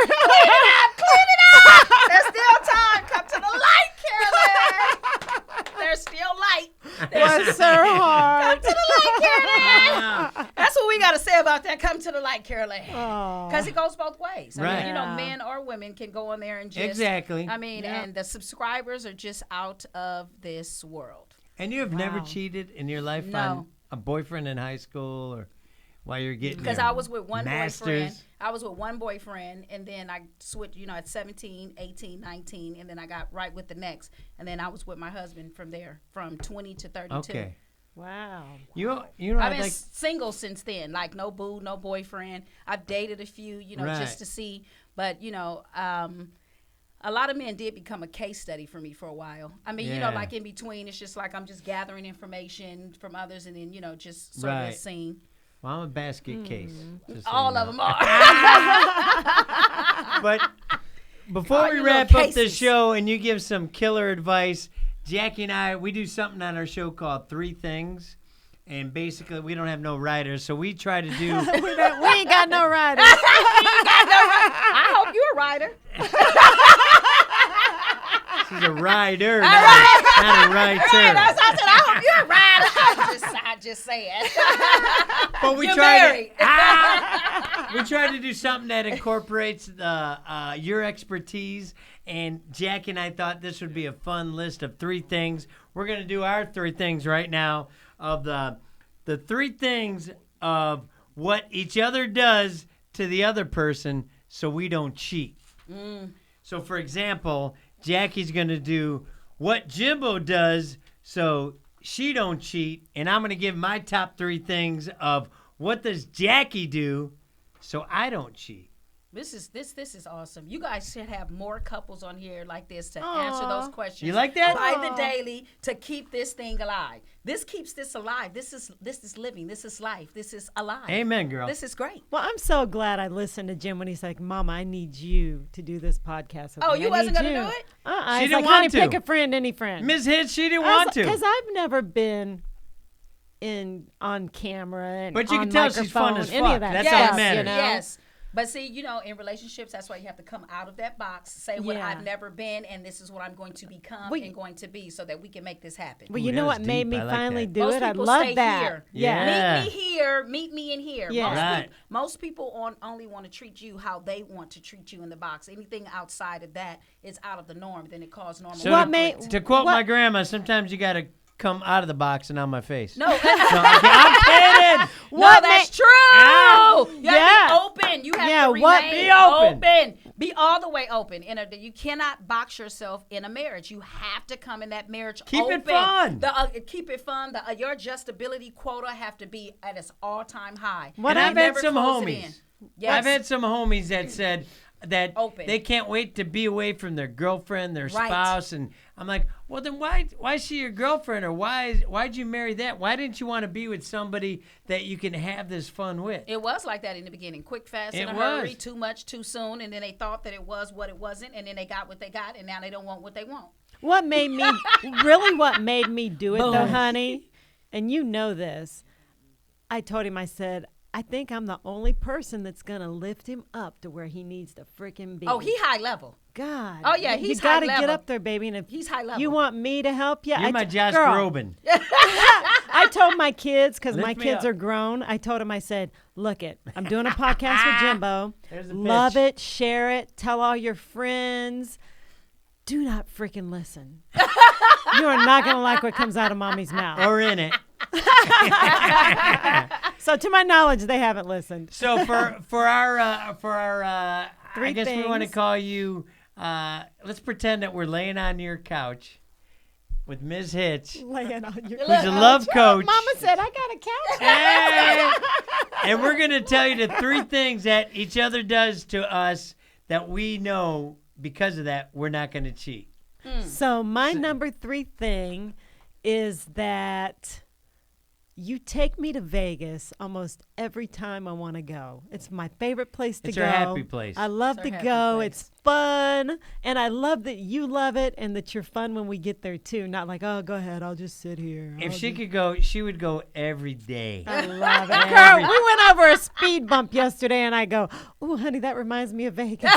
Clean it up. There's still time. Come to the light, Carolyn. There's still light. Bless her heart. Come to the light, Carolyn. That's what we got to say about that. Come to the light, Carolyn. Aw. Because it goes both ways. I Right. mean, you know, Yeah. men or women can go on there and just. Exactly. I mean, Yep. and the subscribers are just out of this world. And you have never Wow. cheated in your life No. on a boyfriend in high school or while you're getting Because your I was with one boyfriend. masters? I was with one boyfriend, and then I switched, you know, at 17, 18, 19, and then I got right with the next. And then I was with my husband from there, from 20 to 32. Okay. Wow. You know, I've I'd been like single since then, like no boo, no boyfriend. I've dated a few, you know, Right. just to see. But, you know, a lot of men did become a case study for me for a while. I mean, you know, Yeah. like in between, it's just like I'm just gathering information from others and then, you know, just sort Right. of seeing. Well, I'm a basket case. just so All you of know. them are. But before All we you wrap little up the cases. show and you give some killer advice, Jackie and I, we do something on our show called 3 Things. And basically, we don't have no writers, so we try to do. We ain't got no riders. I hope you're a writer. She's a rider, not a writer. That's what I said. I hope you're a writer. I just say it. But we You're try married. we try to do something that incorporates the your expertise. And Jackie and I thought this would be a fun list of 3 things. We're gonna do our 3 things right now of the 3 things of what each other does to the other person so we don't cheat. So, for example, Jackie's going to do what Jimbo does so she don't cheat, and I'm going to give my top 3 things of what does Jackie do so I don't cheat. This is awesome. You guys should have more couples on here like this to answer those questions. You like that? By the daily to keep this thing alive. This keeps this alive. This is living. This is life. This is alive. Amen, girl. This is great. Well, I'm so glad I listened to Jim when he's like, Mama, I need you to do this podcast with Oh, me. you I wasn't need gonna you." do it? Uh-uh. She He's didn't like, honey, want to. pick a friend, any friend. Ms. Hitch, she didn't want to. Because I've never been on camera and But you on can tell she's fun microphone, as any fuck. of that That's stuff, all that matters. you know? Yes. But see, you know, in relationships, that's why you have to come out of that box, say what Yeah. I've never been, and this is what I'm going to become Well, and going to be, so that we can make this happen. Well, Ooh, you know that was what made deep. me I like finally that. do Most it? I people love stay that. here. Yeah. Meet me here. Meet me in here. Yeah. Most people only want to treat you how they want to treat you in the box. Anything outside of that is out of the norm. Then it causes normal. So What conflict. to quote what- my grandma, sometimes you got to come out of the box and on my face. No, So, okay, I'm kidding. no, that's true. You Yeah. have to be open. You have Yeah, to what- remain Be open. Be all the way open. You cannot box yourself in a marriage. You have to come in that marriage Keep open. it fun. Keep it fun. Your adjustability quota have to be at its all-time high. What And I I've had never some close it in. homies. Yes. I've had some homies that said, that Open. they can't wait to be away from their girlfriend, their Right. spouse, and I'm like, well, then why is she your girlfriend, or why'd you marry that? Why didn't you want to be with somebody that you can have this fun with? It was like that in the beginning. Quick, fast, in It a hurry, was. too much, too soon, and then they thought that it was what it wasn't, and then they got what they got, and now they don't want what they want. What made me do it, though, honey, and you know this, I told him, I said, I think I'm the only person that's going to lift him up to where he needs to freaking be. Oh, he high level. God. Oh, yeah, You he's got to high get level. up there, baby. And if He's high level. you want me to help you, You're my Josh girl, Groban. I told my kids, because Lift my me kids up. are grown, I told them, I said, look it, I'm doing a podcast with Jimbo. There's the Love pitch. it, share it, tell all your friends. Do not freaking listen. You are not going to like what comes out of mommy's mouth. Or in it. So to my knowledge, they haven't listened. So for our Three I guess we want to things. call you. Let's pretend that we're laying on your couch with Ms. Hitch, Laying on your who's a love coach. Mama said, I got a couch. And we're gonna tell you the 3 things that each other does to us that we know because of that we're not gonna cheat. So my number 3 thing is that you take me to Vegas almost every time I want to go. It's my favorite place to It's go. our happy place. I love It's to our happy go. place. It's fun. And I love that you love it and that you're fun when we get there too. Not like, oh, go ahead. I'll just sit here. If I'll she just-" could go, she would go every day. I love it. Every- Girl, we went over a speed bump yesterday and I go, oh, honey, that reminds me of Vegas.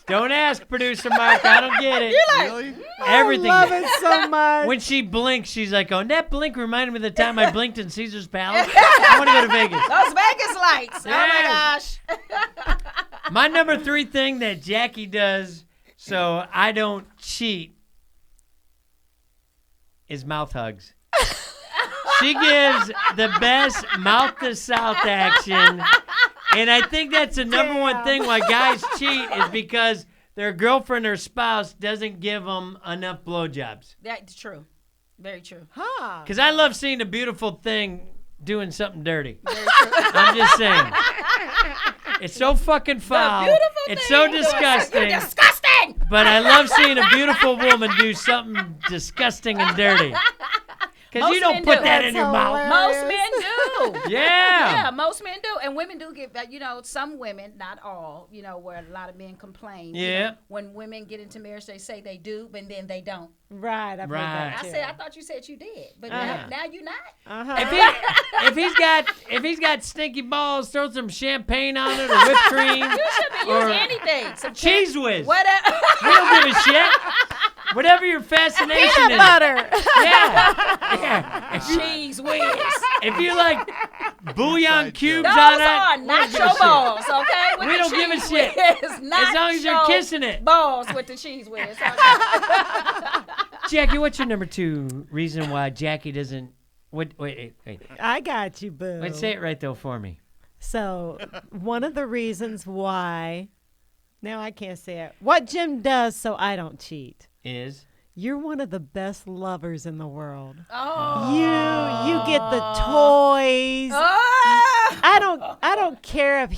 Don't ask, producer Mark. I don't get it. Really? Everything. I love it so much. When she blinks, she's like, "Oh, that blink reminded me of the time I blinked in Caesar's Palace. I want to go to Vegas." Those Vegas lights. Yes. Oh, my gosh. My number 3 thing that Jackie does so I don't cheat is mouth hugs. She gives the best mouth-to-south action. And I think that's the number 1 thing why guys cheat is because their girlfriend or spouse doesn't give them enough blowjobs. That's true. Very true. Huh. Because I love seeing a beautiful thing doing something dirty. Very true. I'm just saying. It's so fucking foul. beautiful It's thing so you're doing. disgusting. You're disgusting. But I love seeing a beautiful woman do something disgusting and dirty. Because you Most don't men put do. that in your mouth. Most men do. Yeah. Yeah, most men do. And women do get that. You know, some women, not all, you know, where a lot of men complain. you Yeah. know, when women get into marriage, they say they do, but then they don't. Right. I've heard that Right. too. I thought you said you did, but Uh-huh. now you're not. Uh-huh. If he's got stinky balls, throw some champagne on it or whipped cream. You should be Or using anything. Some Cheese whiz. Whatever. We don't give a shit. Whatever your fascination Peanut is. butter. Yeah. Cheese whiz. If you like bouillon cubes Those on it, are we don't not give a your shit. balls, okay? With We the don't give a cheese shit. whiz, not As long as you're your kissing it. balls with the cheese whiz. Okay? Jackie, what's your number 2 reason why Jackie doesn't? Wait. I got you, boo. Wait, say it right though for me. So, one of the reasons why, now I can't say it, what Jim does so I don't cheat. Is You're one of the best lovers in the world. Oh. You get the toys. Oh. I don't care if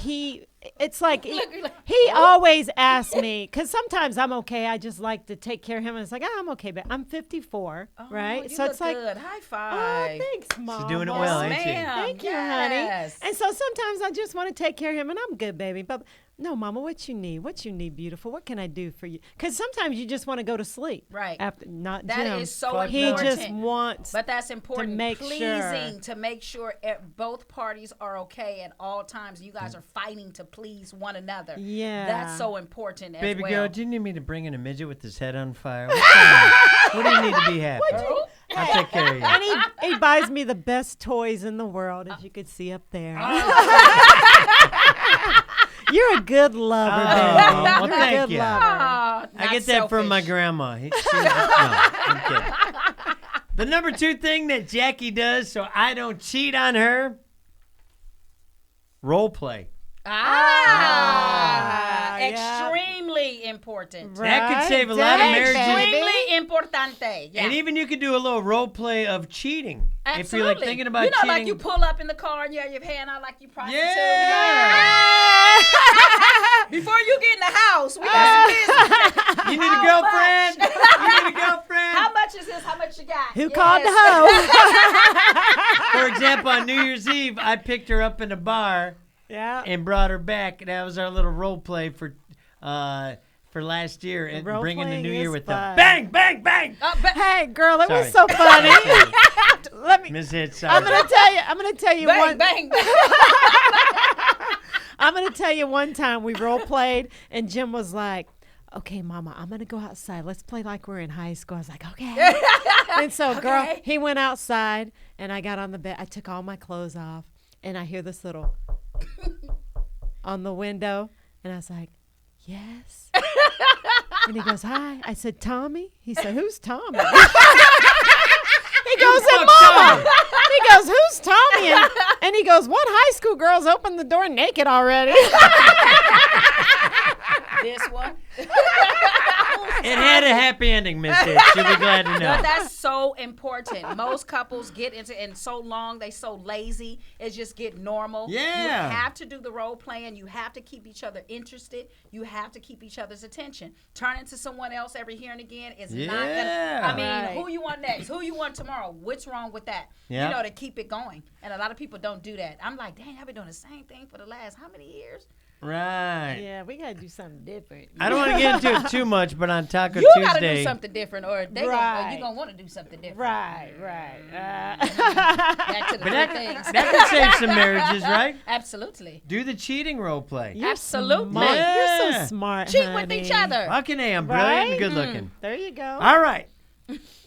it's like he always asks me, because sometimes I'm okay. I just like to take care of him. And it's like, I'm okay, but I'm 54, right? You So look it's like, good. High oh, five. thanks, Mom. she's doing it well, ain't she? Ma'am. Thank you, Yes. honey. And so sometimes I just want to take care of him, and I'm good, baby. But no, Mama, what you need? What you need, beautiful? What can I do for you? Because sometimes you just want to go to sleep. Right. After not That Jim. is so He important. just wants. But that's important. make Pleasing to make sure both parties are okay at all times. You guys are fighting to please one another. Yeah. That's so important as baby well. girl, do you need me to bring in a midget with his head on fire? What's going on? What do you need to be happy? I'll take care of you. And he buys me the best toys in the world, as you could see up there. You're a good lover, baby. well, You're thank a good you. lover. Aw, I not get that from my selfish. grandma. No, I'm kidding. The number 2 thing that Jackie does so I don't cheat on her, role play. Ah, yeah. extremely important. Right. That could save a lot of marriages. Extremely importante. Yeah. And even you could do a little role play of cheating. Absolutely. If you're like thinking about you know, cheating. like you pull up in the car and you have your hand out like you prostitute. Yeah. Before you get in the house, we got some business. You need a girlfriend. You need a girlfriend. How much is this? How much you got? Who called the hoe? For example, on New Year's Eve, I picked her up in a bar Yeah. and brought her back. That was our little role play for last year and Role bringing the playing new year is with fun. the bang, bang, bang. Hey, girl, it was so Sorry. funny. Let me. Miss Hitch, sorry. I'm gonna tell you Bang, one. bang, bang. I'm gonna tell you one time we role played and Jim was like, "Okay, Mama, I'm gonna go outside. Let's play like we're in high school." I was like, "Okay." And so, girl, Okay. he went outside and I got on the bed. I took all my clothes off and I hear this little on the window and I was like, "Yes." And he goes, "Hi." I said, "Tommy." He said, "Who's Tommy?" He goes, "And Mama." He goes, "Who's Tommy?" And he goes, "What high school girls opened the door naked already?" This one. It had a happy ending, Miss Hitch. You'll be glad to know. But that's so important. Most couples get into and so long they so lazy. It's just get normal. Yeah. You have to do the role playing. You have to keep each other interested. You have to keep each other's attention. Turn into someone else every here and again is not Yeah. gonna. I mean, Right. who you want next? Who you want tomorrow? What's wrong with that? Yeah. You know, to keep it going. And a lot of people don't do that. I'm like, dang, I've been doing the same thing for the last how many years? Right. Yeah, we gotta do something different. I don't want to get into it too much, but on Taco You gotta Tuesday. do something different, or they Right. you're gonna want to do something different. Right. Back to the But three things. that could save some marriages, right? Absolutely. Do the cheating role play. You're Absolutely. smart. You're Yeah. so smart. Cheat with each honey. other. Fucking A, I'm brilliant and Right? good looking. There you go. All right.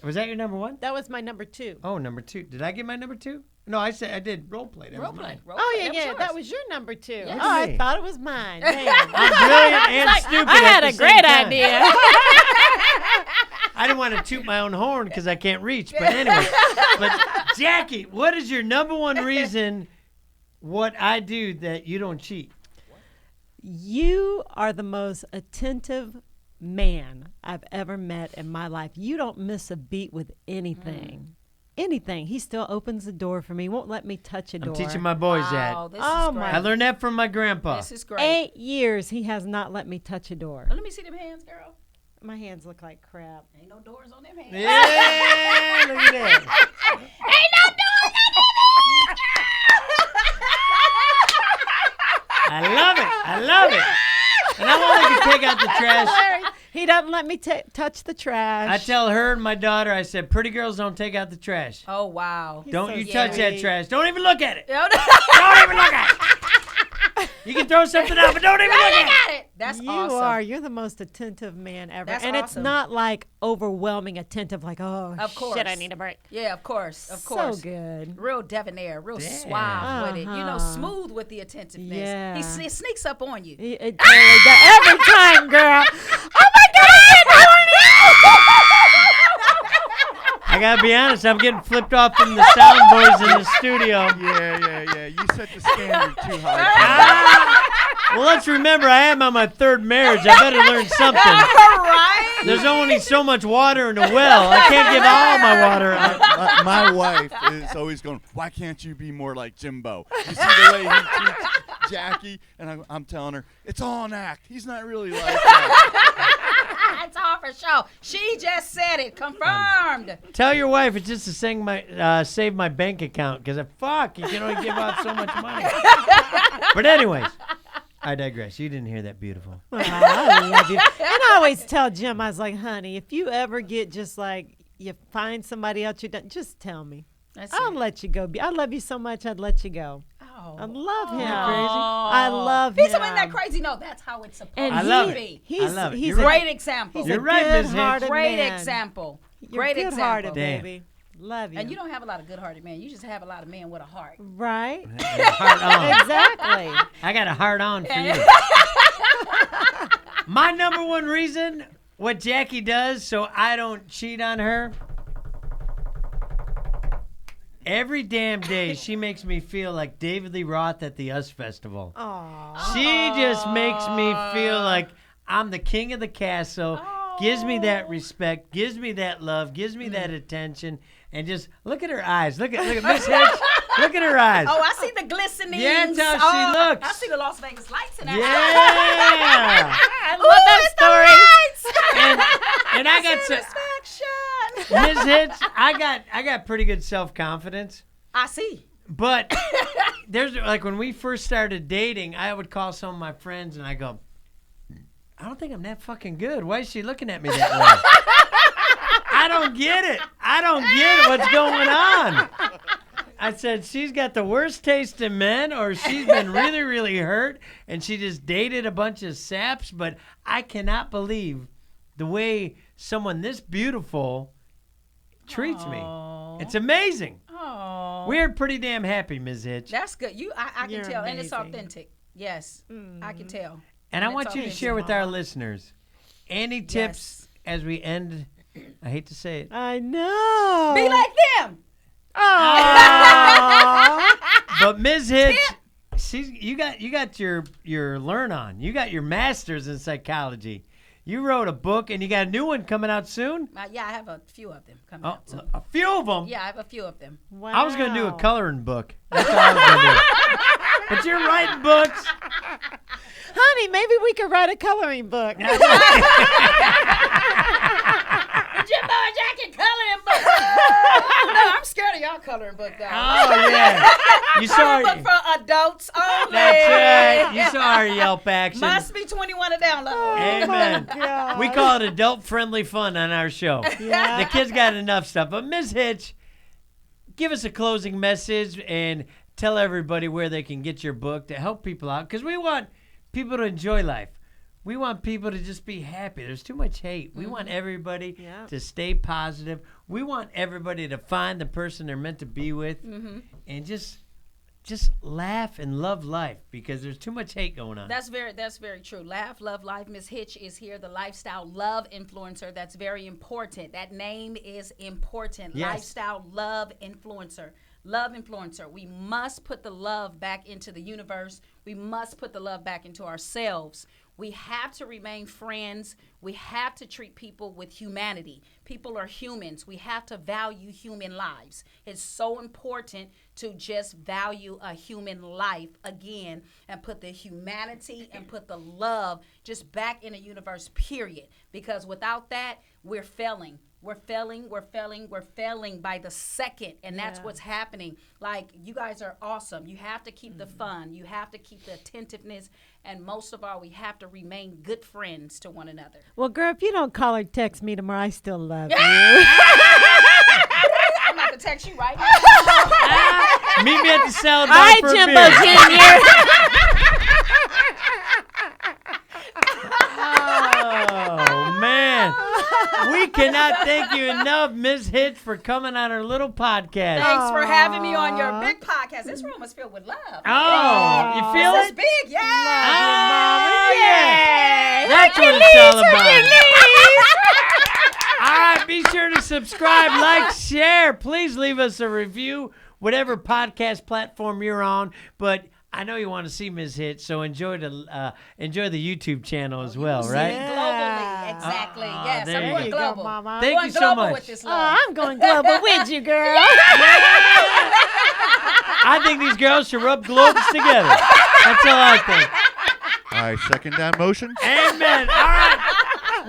Was that your number one? That was my number 2. Oh, number 2. Did I get my number 2? No, I said I did role play. That was Role play. mine. Role Oh play. yeah, yours. that was your number 2. Yes. Oh, Look at I me. thought it was mine. Damn. I'm brilliant and stupid. I had at a the great same time. idea. I didn't want to toot my own horn because I can't reach. But anyway, but Jackie, what is your number one reason what I do that you don't cheat? You are the most attentive man I've ever met in my life. You don't miss a beat with anything. Anything. He still opens the door for me. Won't let me touch a door. I'm teaching my boys Wow, that. this Oh, is great. my- I learned that from my grandpa. This is great. 8 years he has not let me touch a door. Oh, let me see them hands, girl. My hands look like crap. Ain't no doors on them hands. Yeah, look at that. Ain't no doors on them hands. I love it. I love it. And I want to take out the trash. He doesn't let me touch the trash. I tell her and my daughter, I said, pretty girls don't take out the trash. Oh, wow. Don't so you touch that sweet. trash. Don't even look at it. No, Don't even look at it. You can throw something out, but don't even look at it. got it. That's you awesome. are. You're the most attentive man ever. That's and it's awesome. not like overwhelming attentive, like, oh, Of course. shit, I need a break. Yeah, of course. Of course. So good. Real debonair, real Damn. suave with it. You know, Uh-huh. smooth with the attentiveness. Yeah. He sneaks up on you. It totally does. Every time, girl. Oh my God, I gotta be honest, I'm getting flipped off from the sound boys in the studio. Yeah. You set the standard too high. Well, let's remember, I am on my third marriage. I better learn something. Right? There's only so much water in a well. I can't give all my water. My wife is always going, why can't you be more like Jimbo? You see the way he treats Jackie? And I'm telling her, it's all an act. He's not really like that. That's all for sure. She just said it. Confirmed. Tell your wife it's just to save my bank account because you can only give out so much money. But anyways, I digress. You didn't hear that beautiful. I love you. And I always tell Jim, I was like, honey, if you ever get just like, you find somebody else just tell me. That's I'll it. let you go. I love you so much, I'd let you go. Oh. I love him. crazy? I love Be him. somebody that crazy. No, that's how it's supposed And I to love it. be. He's, I love it. He's You're a Great example. He's You're a right, Ms. Hitch. good-hearted Great man. example. You're Great good-hearted, example. Damn. baby. Love you. And you don't have a lot of good-hearted men. You just have a lot of men with a heart. Right? Heart on. Exactly. I got a heart on for you. My number one reason what Jackie does so I don't cheat on her. Every damn day she makes me feel like David Lee Roth at the US Festival. Aww. She just makes me feel like I'm the king of the castle. Gives me that respect, gives me that love, gives me that attention, and just look at her eyes. Look at Miss Hitch. Look at her eyes. Oh, I see the glistening. Yeah, that's how she looks. I see the Las Vegas lights in that. Yeah. I love that story. And I got Miss Hitch, I got pretty good self-confidence. I see. But there's like when we first started dating, I would call some of my friends and I go, I don't think I'm that fucking good. Why is she looking at me that way? I don't get it. What's going on. I said, she's got the worst taste in men, or she's been really, really hurt, and she just dated a bunch of saps. But I cannot believe the way someone this beautiful treats me. It's amazing. Oh, We're pretty damn happy, Ms. Hitch. that's good. I can You're tell, and it's amazing. authentic. Yes, I can tell. And I it's want you to authentic, share with our Mama. listeners any tips as we end. I hate to say it. I know. Be like them. But Ms. Hitch, you got your learn on. You got your master's in psychology. You wrote a book, and you got a new one coming out soon. Yeah, I have a few of them coming Oh, out. So. a few of them. Yeah, I have a few of them. Wow. I was gonna do a coloring book. That's all I was gonna do. But you're writing books. Honey, maybe we could write a coloring book. Jimbo and Jackie coloring book. No, I'm scared of y'all coloring book, though. Oh yeah. You saw Book for adults only. That's right. You saw our Yelp action. Must be 21 to download. Amen. God. We call it adult-friendly fun on our show. Yeah. The kids got enough stuff. But Ms. Hitch, give us a closing message and tell everybody where they can get your book to help people out. Because we want people to enjoy life. We want people to just be happy. There's too much hate. We want everybody to stay positive. We want everybody to find the person they're meant to be with and just laugh and love life, because there's too much hate going on. That's very true. Laugh, love, life. Miss Hitch is here, the lifestyle love influencer. That's very important. That name is important. Yes. Lifestyle love influencer. Love influencer. We must put the love back into the universe. We must put the love back into ourselves. We have to remain friends. We have to treat people with humanity. People are humans. We have to value human lives. It's so important to just value a human life again and put the humanity and put the love just back in the universe, period. Because without that, we're failing. We're failing by the second, and that's what's happening. Like, you guys are awesome. You have to keep the fun. You have to keep the attentiveness, and most of all, we have to remain good friends to one another. Well, girl, if you don't call or text me tomorrow, I still love you. I'm about to text you right now. Meet me at the salad All bar right, for a Jimbo beer. Jr. Oh, man. We cannot thank you enough, Ms. Hitch, for coming on our little podcast. Thanks for having me on your big podcast. This room is filled with love. Oh, you feel This is it? big, yeah. Oh, yeah. That's what it's all about. All right, be sure to subscribe, like, share. Please leave us a review, whatever podcast platform you're on. But I know you want to see Ms. Hitch, so enjoy the YouTube channel as well, right? Globally, exactly. Yes, there I'm you going go, global. Mama. Thank Going you so global much. with this Oh, love. I'm going global with you, girl. I think these girls should rub globes together. That's all I think. I second that motion. Amen. All right.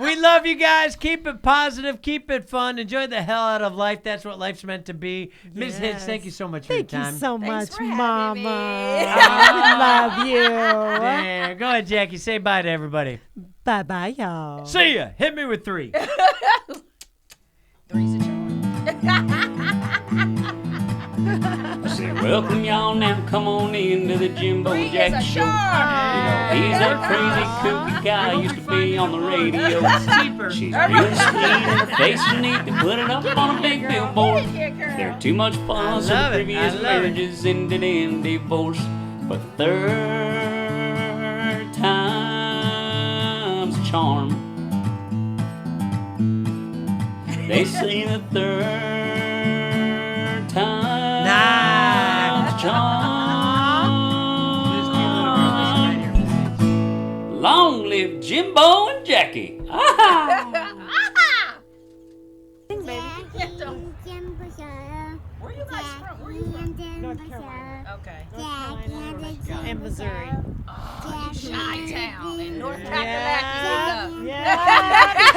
We love you guys. Keep it positive. Keep it fun. Enjoy the hell out of life. That's what life's meant to be. Ms. Hitch, Yes. thank you so much for Thank your you time. so Thanks much, for having Mama. me. I love you. Yeah, go ahead, Jackie. Say bye to everybody. Bye-bye, y'all. See ya. Hit me with 3. Three's a charm. I say, welcome y'all now, come on into the Jimbo Three is Jack a Show. charm. He's that crazy kooky guy used to be on the radio. She's real sweet and her face you need to put it up on a big billboard. They're too much fun, so love the it. previous I love it. marriages ended in divorce. But third time's a charm. They say the third time's a charm. Long Long live Jimbo and Jackie. Sing, baby. Where you guys from? Where you from? North Carolina. Okay. And Missouri. Chi-town in North Yeah. Kakalaki. Yeah.